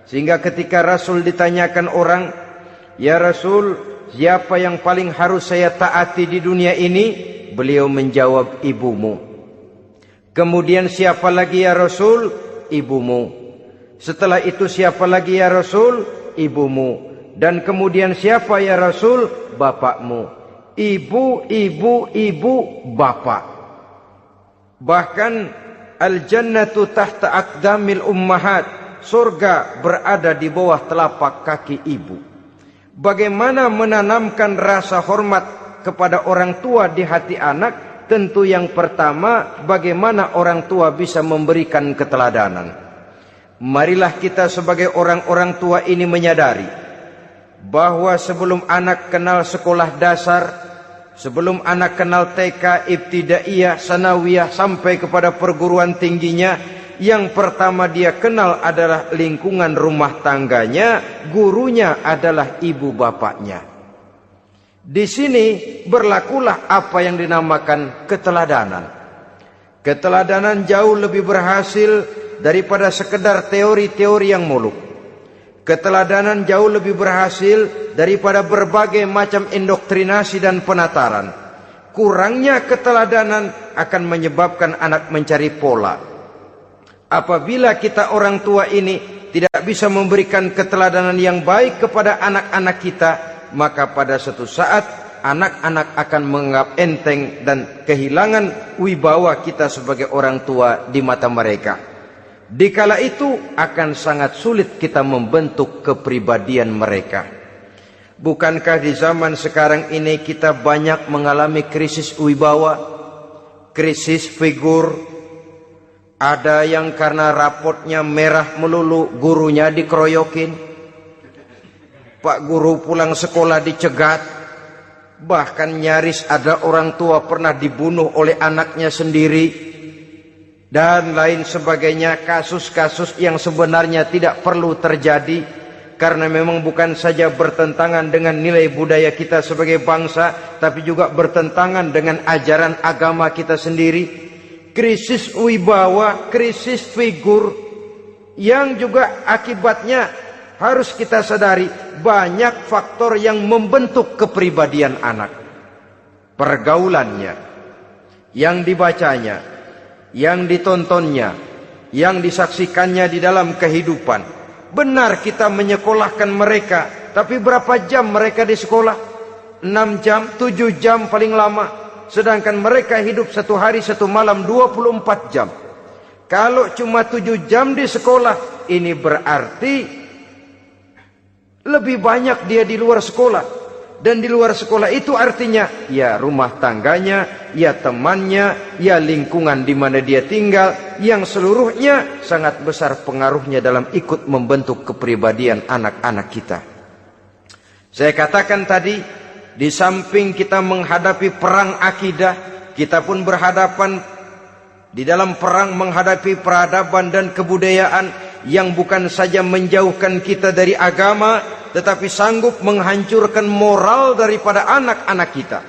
Sehingga ketika Rasul ditanyakan orang, "Ya Rasul, siapa yang paling harus saya taati di dunia ini?" Beliau menjawab, "Ibumu." Kemudian, "Siapa lagi ya Rasul?" "Ibumu." Setelah itu, "Siapa lagi ya Rasul?" "Ibumu." Dan kemudian, "Siapa ya Rasul?" "Bapakmu." Ibu, ibu, ibu, bapak. Bahkan al-jannatu tahta aqdamil ummahat, surga berada di bawah telapak kaki ibu. Bagaimana menanamkan rasa hormat kepada orang tua di hati anak? Tentu yang pertama, bagaimana orang tua bisa memberikan keteladanan. Marilah kita sebagai orang-orang tua ini menyadari bahwa sebelum anak kenal sekolah dasar, sebelum anak kenal TK, ibtidaiyah, sanawiyah sampai kepada perguruan tingginya, yang pertama dia kenal adalah lingkungan rumah tangganya, gurunya adalah ibu bapaknya. Di sini berlakulah apa yang dinamakan keteladanan. Keteladanan jauh lebih berhasil daripada sekedar teori-teori yang muluk. Keteladanan jauh lebih berhasil daripada berbagai macam indoktrinasi dan penataran. Kurangnya keteladanan akan menyebabkan anak mencari pola. Apabila kita orang tua ini tidak bisa memberikan keteladanan yang baik kepada anak-anak kita, maka pada suatu saat anak-anak akan menganggap enteng dan kehilangan wibawa kita sebagai orang tua di mata mereka. Dikala itu akan sangat sulit kita membentuk kepribadian mereka. Bukankah di zaman sekarang ini kita banyak mengalami krisis wibawa, krisis figur? Ada yang karena rapotnya merah melulu, gurunya dikeroyokin. Pak guru pulang sekolah dicegat. Bahkan nyaris ada orang tua pernah dibunuh oleh anaknya sendiri. Dan lain sebagainya, kasus-kasus yang sebenarnya tidak perlu terjadi, karena memang bukan saja bertentangan dengan nilai budaya kita sebagai bangsa, tapi juga bertentangan dengan ajaran agama kita sendiri. Krisis wibawa, krisis figur, yang juga akibatnya harus kita sadari banyak faktor yang membentuk kepribadian anak. Pergaulannya, yang dibacanya, yang ditontonnya, yang disaksikannya di dalam kehidupan. Benar kita menyekolahkan mereka, tapi berapa jam mereka di sekolah? 6 jam, 7 jam paling lama. Sedangkan mereka hidup 1 hari 1 malam 24 jam. Kalau cuma 7 jam di sekolah, ini berarti lebih banyak dia di luar sekolah. Dan di luar sekolah itu artinya ya rumah tangganya, ya temannya, ya lingkungan di mana dia tinggal, yang seluruhnya sangat besar pengaruhnya dalam ikut membentuk kepribadian anak-anak kita. Saya katakan tadi, di samping kita menghadapi perang akidah, kita pun berhadapan di dalam perang menghadapi peradaban dan kebudayaan yang bukan saja menjauhkan kita dari agama, tetapi sanggup menghancurkan moral daripada anak-anak kita.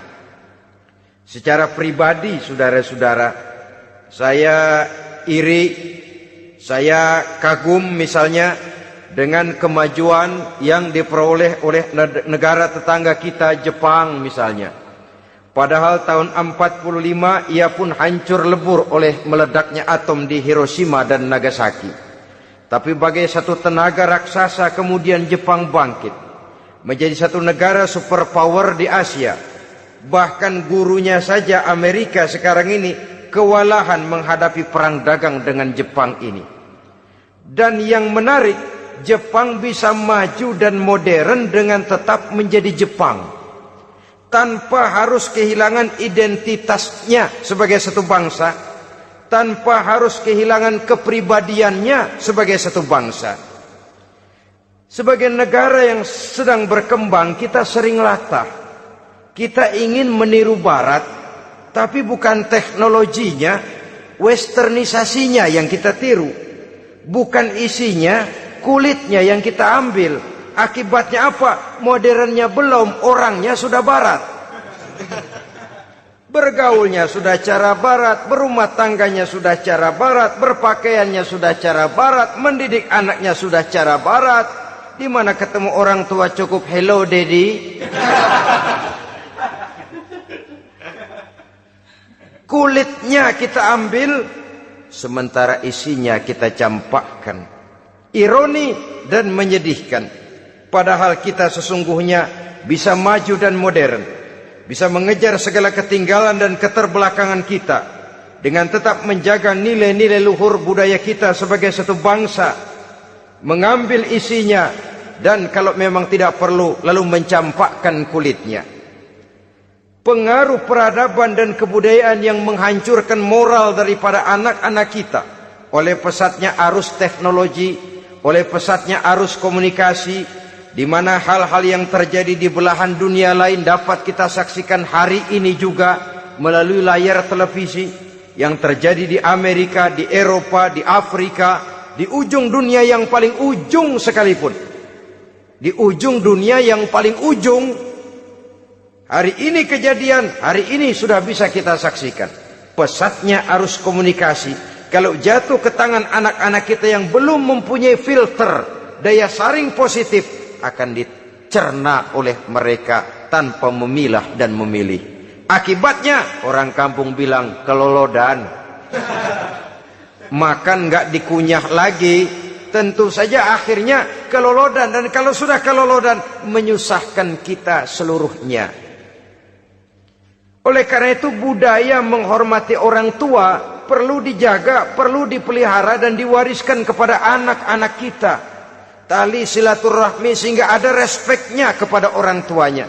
Secara pribadi, saudara-saudara, saya iri, saya kagum misalnya dengan kemajuan yang diperoleh oleh negara tetangga kita, Jepang misalnya. Padahal tahun 45 ia pun hancur lebur oleh meledaknya atom di Hiroshima dan Nagasaki. Tapi bagai satu tenaga raksasa kemudian Jepang bangkit menjadi satu negara superpower di Asia. Bahkan gurunya saja Amerika sekarang ini kewalahan menghadapi perang dagang dengan Jepang ini. Dan yang menarik, Jepang bisa maju dan modern dengan tetap menjadi Jepang, tanpa harus kehilangan identitasnya sebagai satu bangsa, tanpa harus kehilangan kepribadiannya sebagai satu bangsa. Sebagai negara yang sedang berkembang, kita sering latah. Kita ingin meniru Barat, tapi bukan teknologinya, westernisasinya yang kita tiru. Bukan isinya, kulitnya yang kita ambil. Akibatnya apa? Modernnya belum, orangnya sudah Barat. Bergaulnya sudah cara Barat, berumah tangganya sudah cara Barat, berpakaiannya sudah cara Barat, mendidik anaknya sudah cara Barat. Di mana ketemu orang tua cukup hello daddy. Kulitnya kita ambil, sementara isinya kita campakkan. Ironi dan menyedihkan. Padahal kita sesungguhnya bisa maju dan modern, bisa mengejar segala ketinggalan dan keterbelakangan kita, dengan tetap menjaga nilai-nilai luhur budaya kita sebagai satu bangsa, mengambil isinya, dan kalau memang tidak perlu, lalu mencampakkan kulitnya. Pengaruh peradaban dan kebudayaan yang menghancurkan moral daripada anak-anak kita oleh pesatnya arus teknologi, oleh pesatnya arus komunikasi, di mana hal-hal yang terjadi di belahan dunia lain dapat kita saksikan hari ini juga melalui layar televisi. Yang terjadi di Amerika, di Eropa, di Afrika, di ujung dunia yang paling ujung sekalipun, di ujung dunia yang paling ujung, hari ini kejadian, hari ini sudah bisa kita saksikan. Pesatnya arus komunikasi, kalau jatuh ke tangan anak-anak kita yang belum mempunyai filter, daya saring positif, akan dicerna oleh mereka tanpa memilah dan memilih. Akibatnya orang kampung bilang kelolodan. Makan nggak dikunyah lagi, tentu saja akhirnya kelolodan. Dan kalau sudah kelolodan, menyusahkan kita seluruhnya. Oleh karena itu budaya menghormati orang tua perlu dijaga, perlu dipelihara dan diwariskan kepada anak-anak kita. Tali silaturahmi sehingga ada respeknya kepada orang tuanya.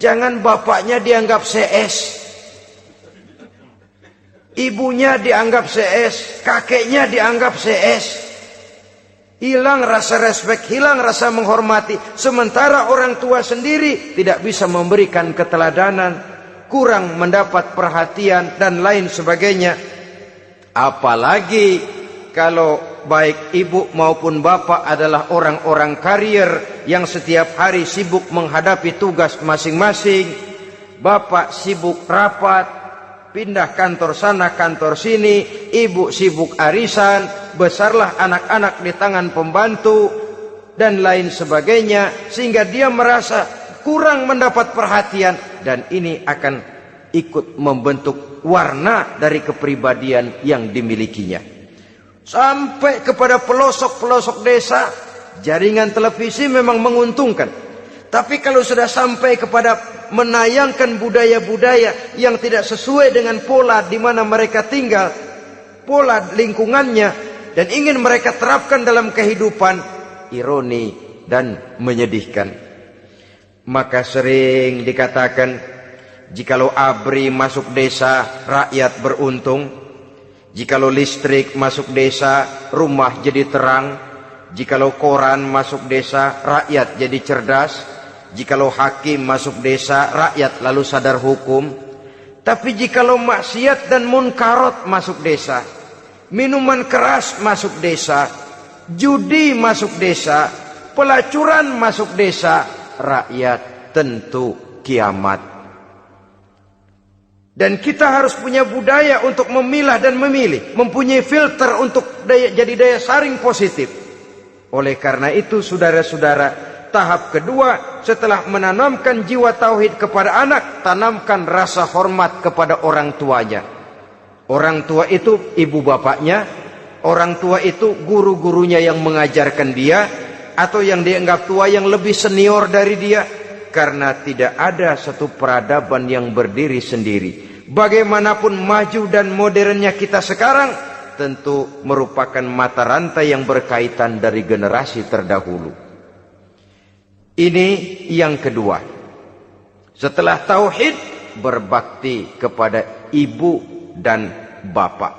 Jangan bapaknya dianggap CS, ibunya dianggap CS, kakeknya dianggap CS. Hilang rasa respek, hilang rasa menghormati. Sementara orang tua sendiri tidak bisa memberikan keteladanan, kurang mendapat perhatian dan lain sebagainya. Apalagi kalau baik ibu maupun bapak adalah orang-orang karier yang setiap hari sibuk menghadapi tugas masing-masing. Bapak sibuk rapat, pindah kantor sana kantor sini, ibu sibuk arisan, besarlah anak-anak di tangan pembantu dan lain sebagainya, sehingga dia merasa kurang mendapat perhatian, dan ini akan ikut membentuk warna dari kepribadian yang dimilikinya. Sampai kepada pelosok-pelosok desa, jaringan televisi memang menguntungkan. Tapi kalau sudah sampai kepada menayangkan budaya-budaya yang tidak sesuai dengan pola di mana mereka tinggal, pola lingkungannya, dan ingin mereka terapkan dalam kehidupan, ironi dan menyedihkan. Maka sering dikatakan, jikalau ABRI masuk desa, rakyat beruntung. Jikalau listrik masuk desa, rumah jadi terang. Jikalau koran masuk desa, rakyat jadi cerdas. Jikalau hakim masuk desa, rakyat lalu sadar hukum. Tapi jikalau maksiat dan munkarot masuk desa, minuman keras masuk desa, judi masuk desa, pelacuran masuk desa, rakyat tentu kiamat. Dan kita harus punya budaya untuk memilah dan memilih, mempunyai filter untuk jadi daya saring positif. Oleh karena itu saudara-saudara, tahap kedua setelah menanamkan jiwa tauhid kepada anak, tanamkan rasa hormat kepada orang tuanya. Orang tua itu ibu bapaknya, orang tua itu guru-gurunya yang mengajarkan dia, atau yang dianggap tua yang lebih senior dari dia. Karena tidak ada satu peradaban yang berdiri sendiri. Bagaimanapun maju dan modernnya kita sekarang, tentu merupakan mata rantai yang berkaitan dari generasi terdahulu. Ini yang kedua. Setelah tauhid, berbakti kepada ibu dan bapak.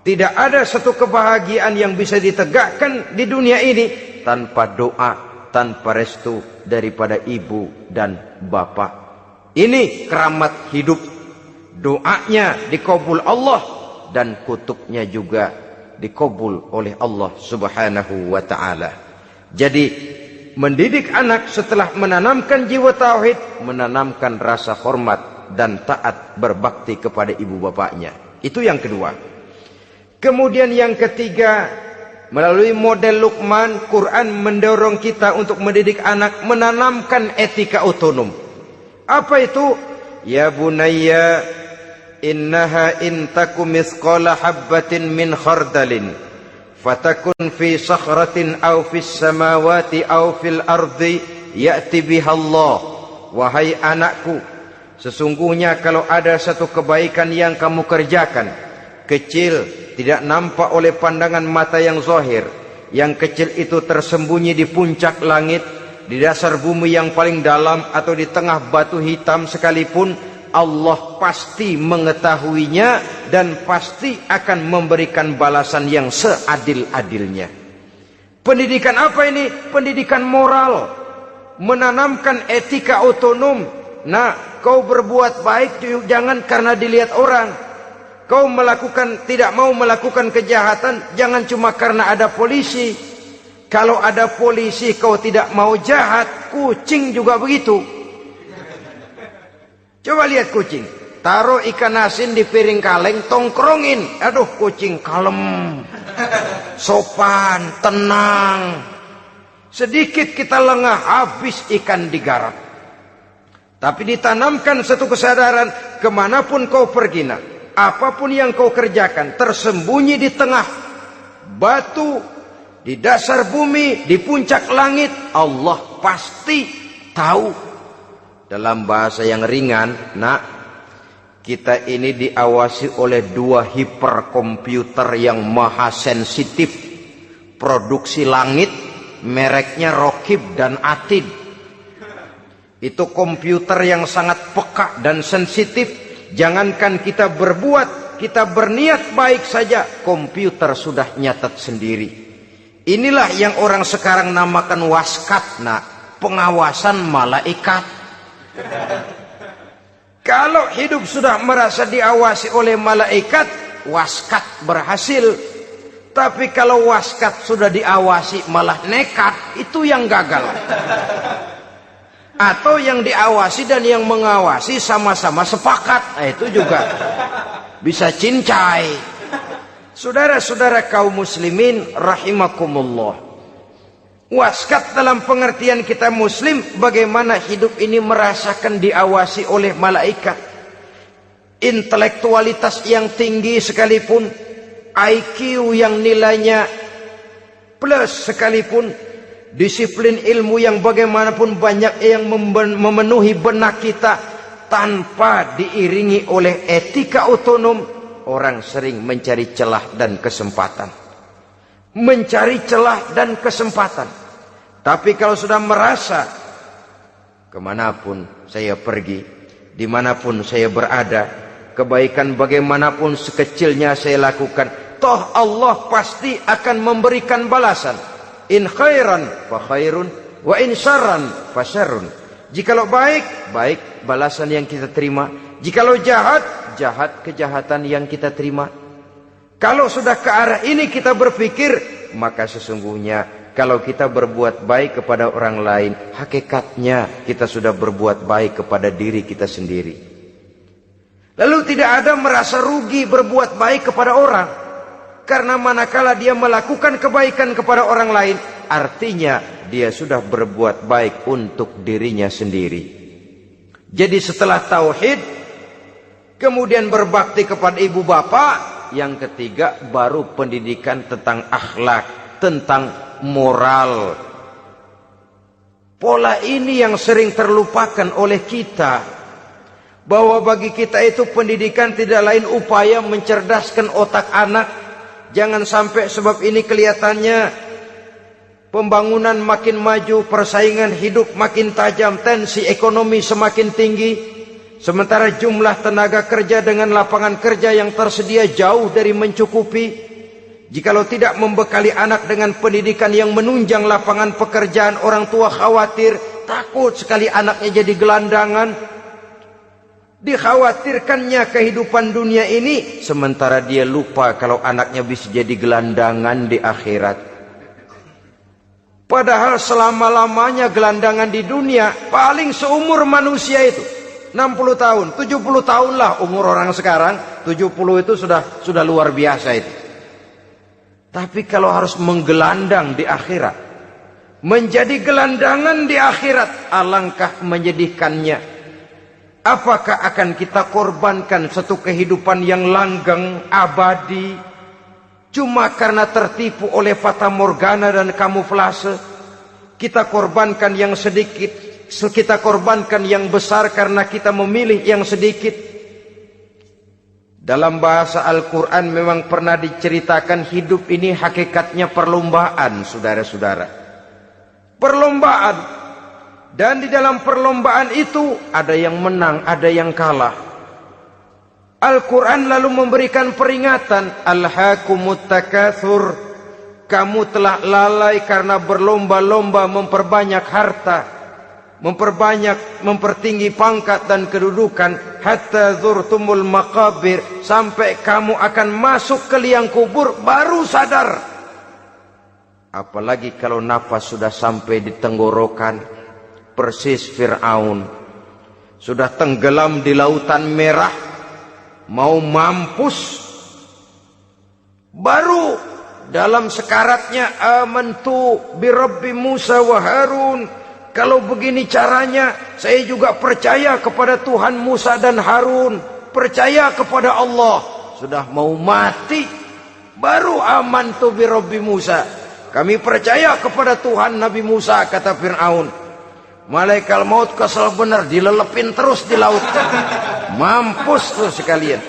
Tidak ada satu kebahagiaan yang bisa ditegakkan di dunia ini tanpa doa, tanpa restu daripada ibu dan bapak. Ini keramat hidup. Doanya dikabul Allah dan kutuknya juga dikabul oleh Allah Subhanahu wa taala. Jadi mendidik anak setelah menanamkan jiwa tauhid, menanamkan rasa hormat dan taat berbakti kepada ibu bapaknya. Itu yang kedua. Kemudian yang ketiga, melalui model Luqman, Quran mendorong kita untuk mendidik anak menanamkan etika otonom. Apa itu? Ya bunayya innaha in takum mithqala habbatin min khardalin fatakun fi sakhratin aw fis samawati aw fil ardi ya'ti biha Allah. Wahai anakku, sesungguhnya kalau ada satu kebaikan yang kamu kerjakan, kecil, tidak nampak oleh pandangan mata yang zahir, yang kecil itu tersembunyi di puncak langit, di dasar bumi yang paling dalam, atau di tengah batu hitam sekalipun, Allah pasti mengetahuinya dan pasti akan memberikan balasan yang seadil-adilnya. Pendidikan apa ini? Pendidikan moral, menanamkan etika otonom. Nah, kau berbuat baik jangan karena dilihat orang. Kau tidak mau melakukan kejahatan jangan cuma karena ada polisi. Kalau ada polisi kau tidak mau jahat, kucing juga begitu. Coba lihat kucing, taruh ikan asin di piring kaleng, tongkrongin. Aduh, kucing kalem, sopan, tenang. Sedikit kita lengah, habis ikan digarap. Tapi ditanamkan satu kesadaran, kemanapun kau pergi, nak, apapun yang kau kerjakan, tersembunyi di tengah batu, di dasar bumi, di puncak langit, Allah pasti tahu. Dalam bahasa yang ringan, nak, kita ini diawasi oleh 2 hiperkomputer yang maha sensitif, produksi langit, mereknya Rokib dan Atid. Itu komputer yang sangat peka dan sensitif. Jangankan kita berbuat, kita berniat baik saja, komputer sudah nyatat sendiri. Inilah yang orang sekarang namakan waskat, pengawasan malaikat. Kalau hidup sudah merasa diawasi oleh malaikat, waskat berhasil. Tapi kalau waskat sudah diawasi malah nekat, itu yang gagal. Atau yang diawasi dan yang mengawasi sama-sama sepakat, itu juga bisa cincai. Saudara-saudara kaum muslimin rahimakumullah. Waskat dalam pengertian kita muslim, bagaimana hidup ini merasakan diawasi oleh malaikat. Intelektualitas yang tinggi sekalipun, IQ yang nilainya plus sekalipun, disiplin ilmu yang bagaimanapun banyak yang memenuhi benak kita, tanpa diiringi oleh etika otonom, orang sering mencari celah dan kesempatan. Mencari celah dan kesempatan. Tapi kalau sudah merasa, kemanapun saya pergi, dimanapun saya berada, kebaikan bagaimanapun sekecilnya saya lakukan, toh Allah pasti akan memberikan balasan. In khairan fa khairun, wa in syarran fa syarrun. Jikalau baik, baik balasan yang kita terima. Jikalau jahat, jahat kejahatan yang kita terima. Kalau sudah ke arah ini kita berpikir, maka sesungguhnya kalau kita berbuat baik kepada orang lain, hakikatnya kita sudah berbuat baik kepada diri kita sendiri. Lalu tidak ada merasa rugi berbuat baik kepada orang. Karena manakala dia melakukan kebaikan kepada orang lain, artinya dia sudah berbuat baik untuk dirinya sendiri. Jadi setelah tauhid, kemudian berbakti kepada ibu bapak, yang ketiga baru pendidikan tentang akhlak, tentang moral. Pola ini yang sering terlupakan oleh kita, bahwa bagi kita itu pendidikan tidak lain upaya mencerdaskan otak anak. Jangan sampai sebab ini kelihatannya pembangunan makin maju, persaingan hidup makin tajam, tensi ekonomi semakin tinggi, sementara jumlah tenaga kerja dengan lapangan kerja yang tersedia jauh dari mencukupi. Jikalau tidak membekali anak dengan pendidikan yang menunjang lapangan pekerjaan, orang tua khawatir, takut sekali anaknya jadi gelandangan. Dikhawatirkannya kehidupan dunia ini, sementara dia lupa kalau anaknya bisa jadi gelandangan di akhirat. Padahal selama-lamanya gelandangan di dunia paling seumur manusia itu 60 tahun, 70 tahun lah umur orang sekarang. 70 itu sudah luar biasa itu. Tapi kalau harus menggelandang di akhirat, menjadi gelandangan di akhirat, alangkah menyedihkannya. Apakah akan kita korbankan satu kehidupan yang langgeng, abadi, cuma karena tertipu oleh fata morgana dan kamuflase? Kita korbankan yang sedikit, kita korbankan yang besar karena kita memilih yang sedikit. Dalam bahasa Al-Quran memang pernah diceritakan hidup ini hakikatnya perlombaan, saudara-saudara. Perlombaan. Dan di dalam perlombaan itu ada yang menang, ada yang kalah. Al-Quran lalu memberikan peringatan, Alhaakumut takatsur, kamu telah lalai karena berlomba-lomba memperbanyak harta, mempertinggi pangkat dan kedudukan, hatta zurtumul maqabir, sampai kamu akan masuk ke liang kubur baru sadar. Apalagi kalau nafas sudah sampai di tenggorokan. Persis Fir'aun sudah tenggelam di lautan merah, mau mampus, baru dalam sekaratnya amantu bi Rabbi Musa wa Harun. Kalau begini caranya, saya juga percaya kepada Tuhan Musa dan Harun, percaya kepada Allah. Sudah mau mati, baru amantu bi Rabbi Musa, kami percaya kepada Tuhan Nabi Musa, kata Fir'aun. Malaikat maut kesel benar, dilelepin terus di laut. Mampus lu sekalian.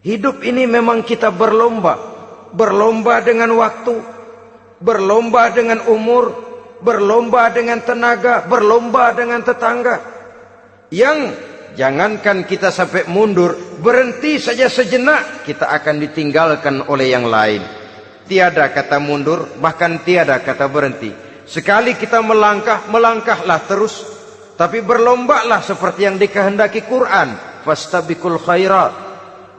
Hidup ini memang kita berlomba. Berlomba dengan waktu, berlomba dengan umur, berlomba dengan tenaga, berlomba dengan tetangga. Yang jangankan kita sampai mundur, berhenti saja sejenak, kita akan ditinggalkan oleh yang lain. Tiada kata mundur, bahkan tiada kata berhenti. Sekali kita melangkah, melangkahlah terus. Tapi berlombalah seperti yang dikehendaki Quran. Fastabiqul khairat.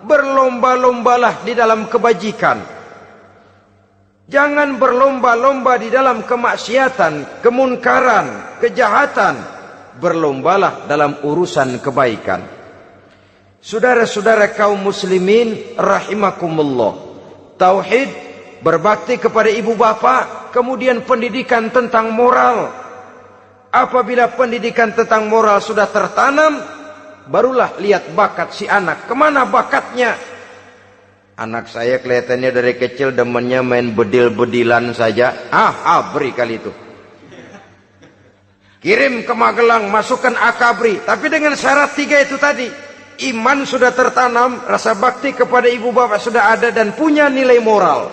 Berlomba-lombalah di dalam kebajikan. Jangan berlomba-lomba di dalam kemaksiatan, kemunkaran, kejahatan. Berlombalah dalam urusan kebaikan. Saudara-saudara kaum muslimin rahimakumullah. Tauhid, berbakti kepada ibu bapa, kemudian pendidikan tentang moral. Apabila pendidikan tentang moral sudah tertanam, barulah lihat bakat si anak. Kemana bakatnya? Anak saya kelihatannya dari kecil demennya main bedil-bedilan saja. Abri kali itu. Kirim ke Magelang, masukkan akabri. Tapi dengan syarat 3 itu tadi. Iman sudah tertanam, rasa bakti kepada ibu bapak sudah ada, dan punya nilai moral.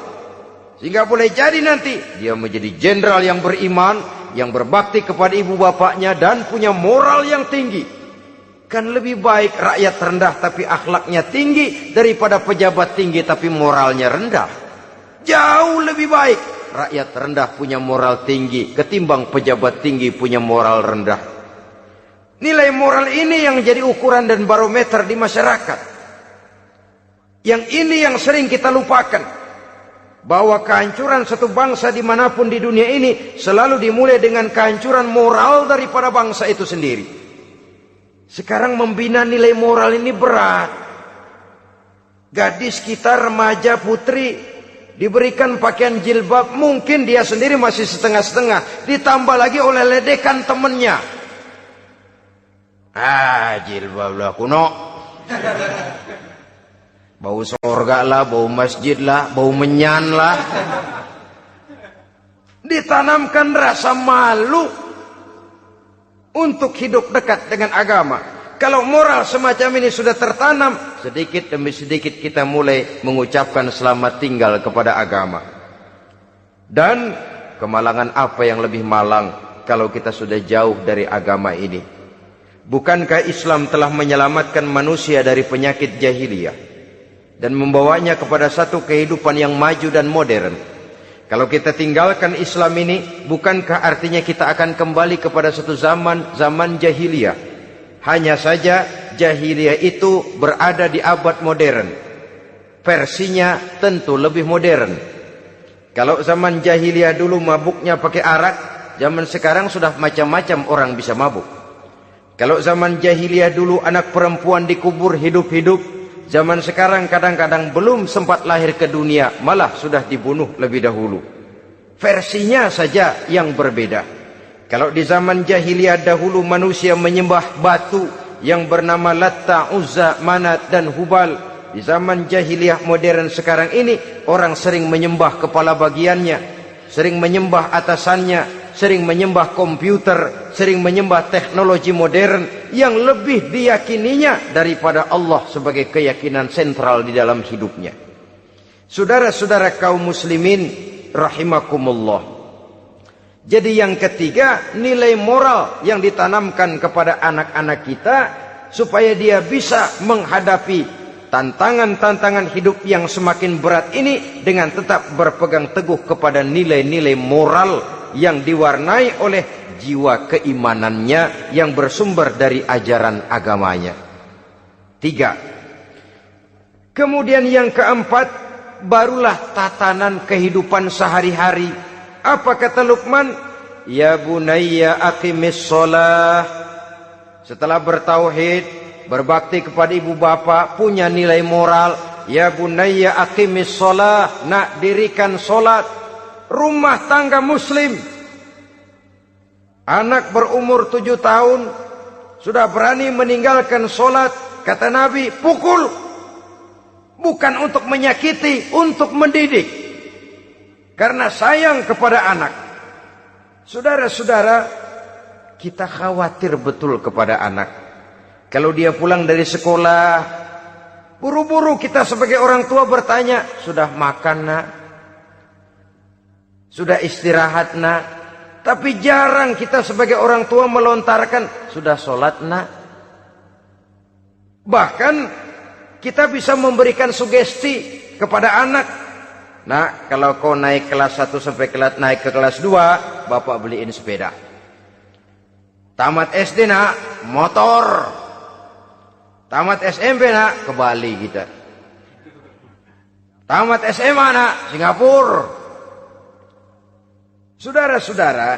Sehingga boleh jadi nanti dia menjadi jenderal yang beriman, yang berbakti kepada ibu bapaknya, dan punya moral yang tinggi. Kan lebih baik rakyat rendah tapi akhlaknya tinggi, daripada pejabat tinggi tapi moralnya rendah. Jauh lebih baik rakyat rendah punya moral tinggi ketimbang pejabat tinggi punya moral rendah. Nilai moral ini yang jadi ukuran dan barometer di masyarakat. Yang ini yang sering kita lupakan. Bahwa kehancuran satu bangsa dimanapun di dunia ini selalu dimulai dengan kehancuran moral daripada bangsa itu sendiri. Sekarang membina nilai moral ini berat. Gadis kita, remaja, putri, diberikan pakaian jilbab, mungkin dia sendiri masih setengah-setengah, ditambah lagi oleh ledekan temennya. Jilbab lah kuno. Bau sorga lah, bau masjid lah, bau menyan lah. Ditanamkan rasa malu untuk hidup dekat dengan agama. Kalau moral semacam ini sudah tertanam, sedikit demi sedikit kita mulai mengucapkan selamat tinggal kepada agama. Dan kemalangan apa yang lebih malang kalau kita sudah jauh dari agama ini? Bukankah Islam telah menyelamatkan manusia dari penyakit jahiliyah dan membawanya kepada satu kehidupan yang maju dan modern? Kalau kita tinggalkan Islam ini, bukankah artinya kita akan kembali kepada satu zaman jahiliyah? Hanya saja jahiliyah itu berada di abad modern. Versinya tentu lebih modern. Kalau zaman jahiliyah dulu mabuknya pakai arak, zaman sekarang sudah macam-macam orang bisa mabuk. Kalau zaman jahiliyah dulu anak perempuan dikubur hidup-hidup, zaman sekarang kadang-kadang belum sempat lahir ke dunia, malah sudah dibunuh lebih dahulu. Versinya saja yang berbeda. Kalau di zaman jahiliyah dahulu manusia menyembah batu yang bernama Latta, Uzza, Manat, dan Hubal. Di zaman jahiliyah modern sekarang ini, orang sering menyembah kepala bagiannya, sering menyembah atasannya, sering menyembah komputer, sering menyembah teknologi modern yang lebih diyakininya daripada Allah sebagai keyakinan sentral di dalam hidupnya. Saudara-saudara kaum muslimin rahimakumullah. Jadi yang ketiga, nilai moral yang ditanamkan kepada anak-anak kita supaya dia bisa menghadapi tantangan-tantangan hidup yang semakin berat ini dengan tetap berpegang teguh kepada nilai-nilai moral yang diwarnai oleh jiwa keimanannya yang bersumber dari ajaran agamanya. 3. Kemudian yang keempat, barulah tatanan kehidupan sehari-hari. Apa kata Luqman? Ya bunayya aqimis shalah. Setelah bertauhid, berbakti kepada ibu bapa, punya nilai moral. Ya bunayya aqimis shalah, nak dirikan solat. Rumah tangga muslim. Anak berumur 7 tahun sudah berani meninggalkan solat. Kata Nabi, pukul. Bukan untuk menyakiti, untuk mendidik. Karena sayang kepada anak. Saudara-saudara, kita khawatir betul kepada anak. Kalau dia pulang dari sekolah, buru-buru kita sebagai orang tua bertanya, sudah makan nak? Sudah istirahat nak? Tapi jarang kita sebagai orang tua melontarkan, sudah sholat nak? Bahkan kita bisa memberikan sugesti kepada anak. Nah, kalau kau naik kelas 1 sampai naik ke kelas 2, bapak beliin sepeda. Tamat SD nak, motor. Tamat SMP nak, ke Bali kita. Tamat SMA nak, Singapura. Saudara-saudara,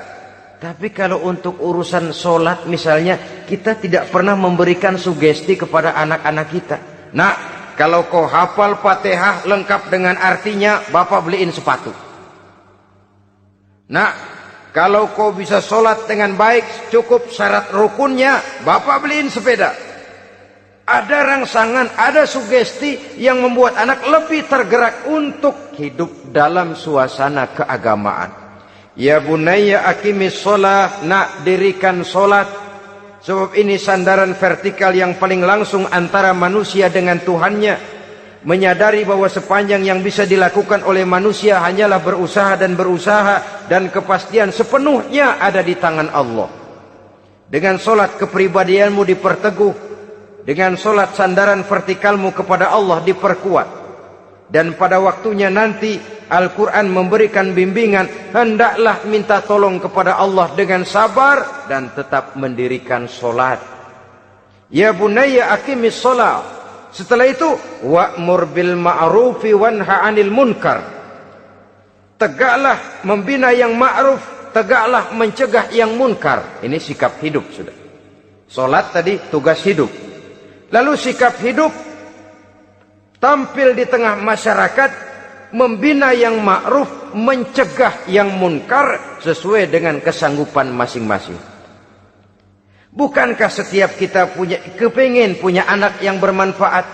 tapi kalau untuk urusan sholat misalnya, kita tidak pernah memberikan sugesti kepada anak-anak kita. Nah, kalau kau hafal Fatihah lengkap dengan artinya, bapak beliin sepatu. Nah, kalau kau bisa sholat dengan baik, cukup syarat rukunnya, bapak beliin sepeda. Ada rangsangan, ada sugesti yang membuat anak lebih tergerak untuk hidup dalam suasana keagamaan. Ya bunayya aqimis sholah, nak dirikan sholat. Sebab ini sandaran vertikal yang paling langsung antara manusia dengan Tuhannya. Menyadari bahwa sepanjang yang bisa dilakukan oleh manusia hanyalah berusaha dan berusaha, dan kepastian sepenuhnya ada di tangan Allah. Dengan solat kepribadianmu diperteguh, dengan solat sandaran vertikalmu kepada Allah diperkuat. Dan pada waktunya nanti Al-Quran memberikan bimbingan, hendaklah minta tolong kepada Allah dengan sabar dan tetap mendirikan solat. Ya bunayya aqimis sholat. Setelah itu, wa'mur bil ma'rufi wanha 'anil munkar. Tegaklah membina yang ma'ruf, tegaklah mencegah yang munkar. Ini sikap hidup sudah. Solat tadi tugas hidup. Lalu sikap hidup tampil di tengah masyarakat, membina yang ma'ruf, mencegah yang munkar sesuai dengan kesanggupan masing-masing. Bukankah setiap kita kepingin punya anak yang bermanfaat,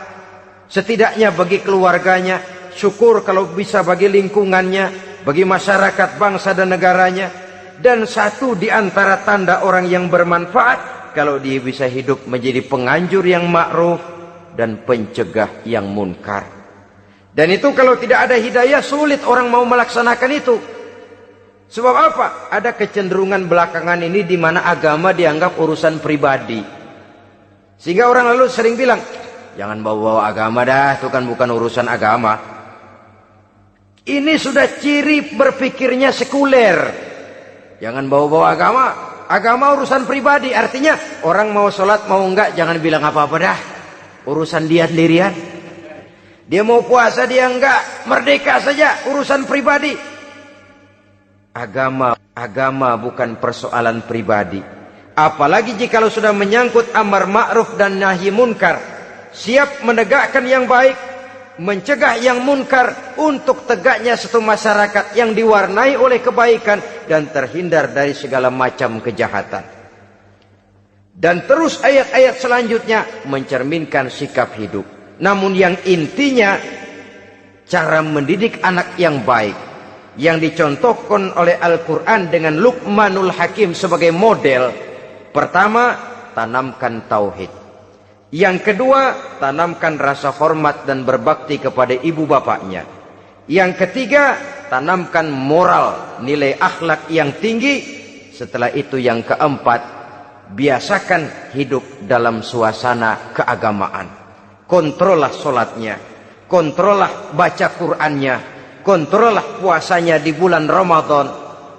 setidaknya bagi keluarganya, syukur kalau bisa bagi lingkungannya, bagi masyarakat, bangsa dan negaranya. Dan satu di antara tanda orang yang bermanfaat, kalau dia bisa hidup menjadi penganjur yang ma'ruf dan pencegah yang munkar. Dan itu kalau tidak ada hidayah, sulit orang mau melaksanakan itu. Sebab apa? Ada kecenderungan belakangan ini di mana agama dianggap urusan pribadi. Sehingga orang lalu sering bilang, jangan bawa-bawa agama dah, itu kan bukan urusan agama. Ini sudah ciri berpikirnya sekuler. Jangan bawa-bawa agama. Agama urusan pribadi, artinya orang mau sholat mau enggak jangan bilang apa-apa dah. Urusan dia sendirian. Dia mau puasa dia enggak, merdeka saja, urusan pribadi. Agama bukan persoalan pribadi. Apalagi jika sudah menyangkut amar ma'ruf dan nahi munkar, siap menegakkan yang baik, mencegah yang munkar, untuk tegaknya satu masyarakat yang diwarnai oleh kebaikan dan terhindar dari segala macam kejahatan. Dan terus ayat-ayat selanjutnya mencerminkan sikap hidup. Namun yang intinya, cara mendidik anak yang baik yang dicontohkan oleh Al-Quran dengan Luqmanul Hakim sebagai model. Pertama, tanamkan tauhid. Yang kedua, tanamkan rasa hormat dan berbakti kepada ibu bapaknya. Yang ketiga, tanamkan moral, nilai akhlak yang tinggi. Setelah itu yang keempat, biasakan hidup dalam suasana keagamaan. Kontrollah sholatnya, kontrollah baca Qur'annya, kontrollah puasanya di bulan Ramadan.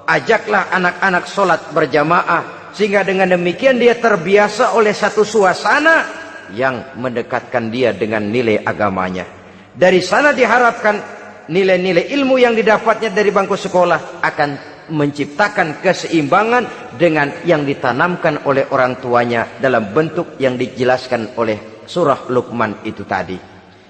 Ajaklah anak-anak sholat berjamaah, sehingga dengan demikian dia terbiasa oleh satu suasana yang mendekatkan dia dengan nilai agamanya. Dari sana diharapkan nilai-nilai ilmu yang didapatnya dari bangku sekolah akan menciptakan keseimbangan dengan yang ditanamkan oleh orang tuanya dalam bentuk yang dijelaskan oleh surah Luqman itu tadi.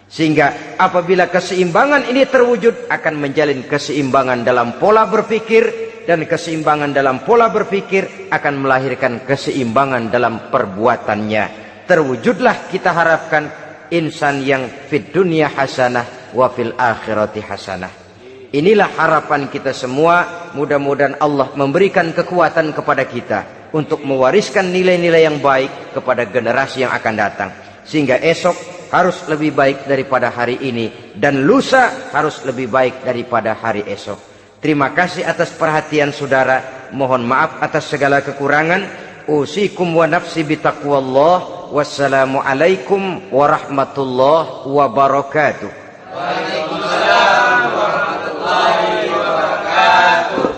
Sehingga apabila keseimbangan ini terwujud, akan menjalin keseimbangan dalam pola berpikir, dan keseimbangan dalam pola berpikir akan melahirkan keseimbangan dalam perbuatannya. Terwujudlah kita harapkan insan yang fid dunya hasanah wa fil akhirati hasanah. Inilah harapan kita semua. Mudah-mudahan Allah memberikan kekuatan kepada kita untuk mewariskan nilai-nilai yang baik kepada generasi yang akan datang. Sehingga esok harus lebih baik daripada hari ini, dan lusa harus lebih baik daripada hari esok. Terima kasih atas perhatian saudara. Mohon maaf atas segala kekurangan. Usikum wa nafsi bitaqwallah. Wassalamualaikum warahmatullahi wabarakatuh.
Waalaikumsalam warahmatullahi wabarakatuh.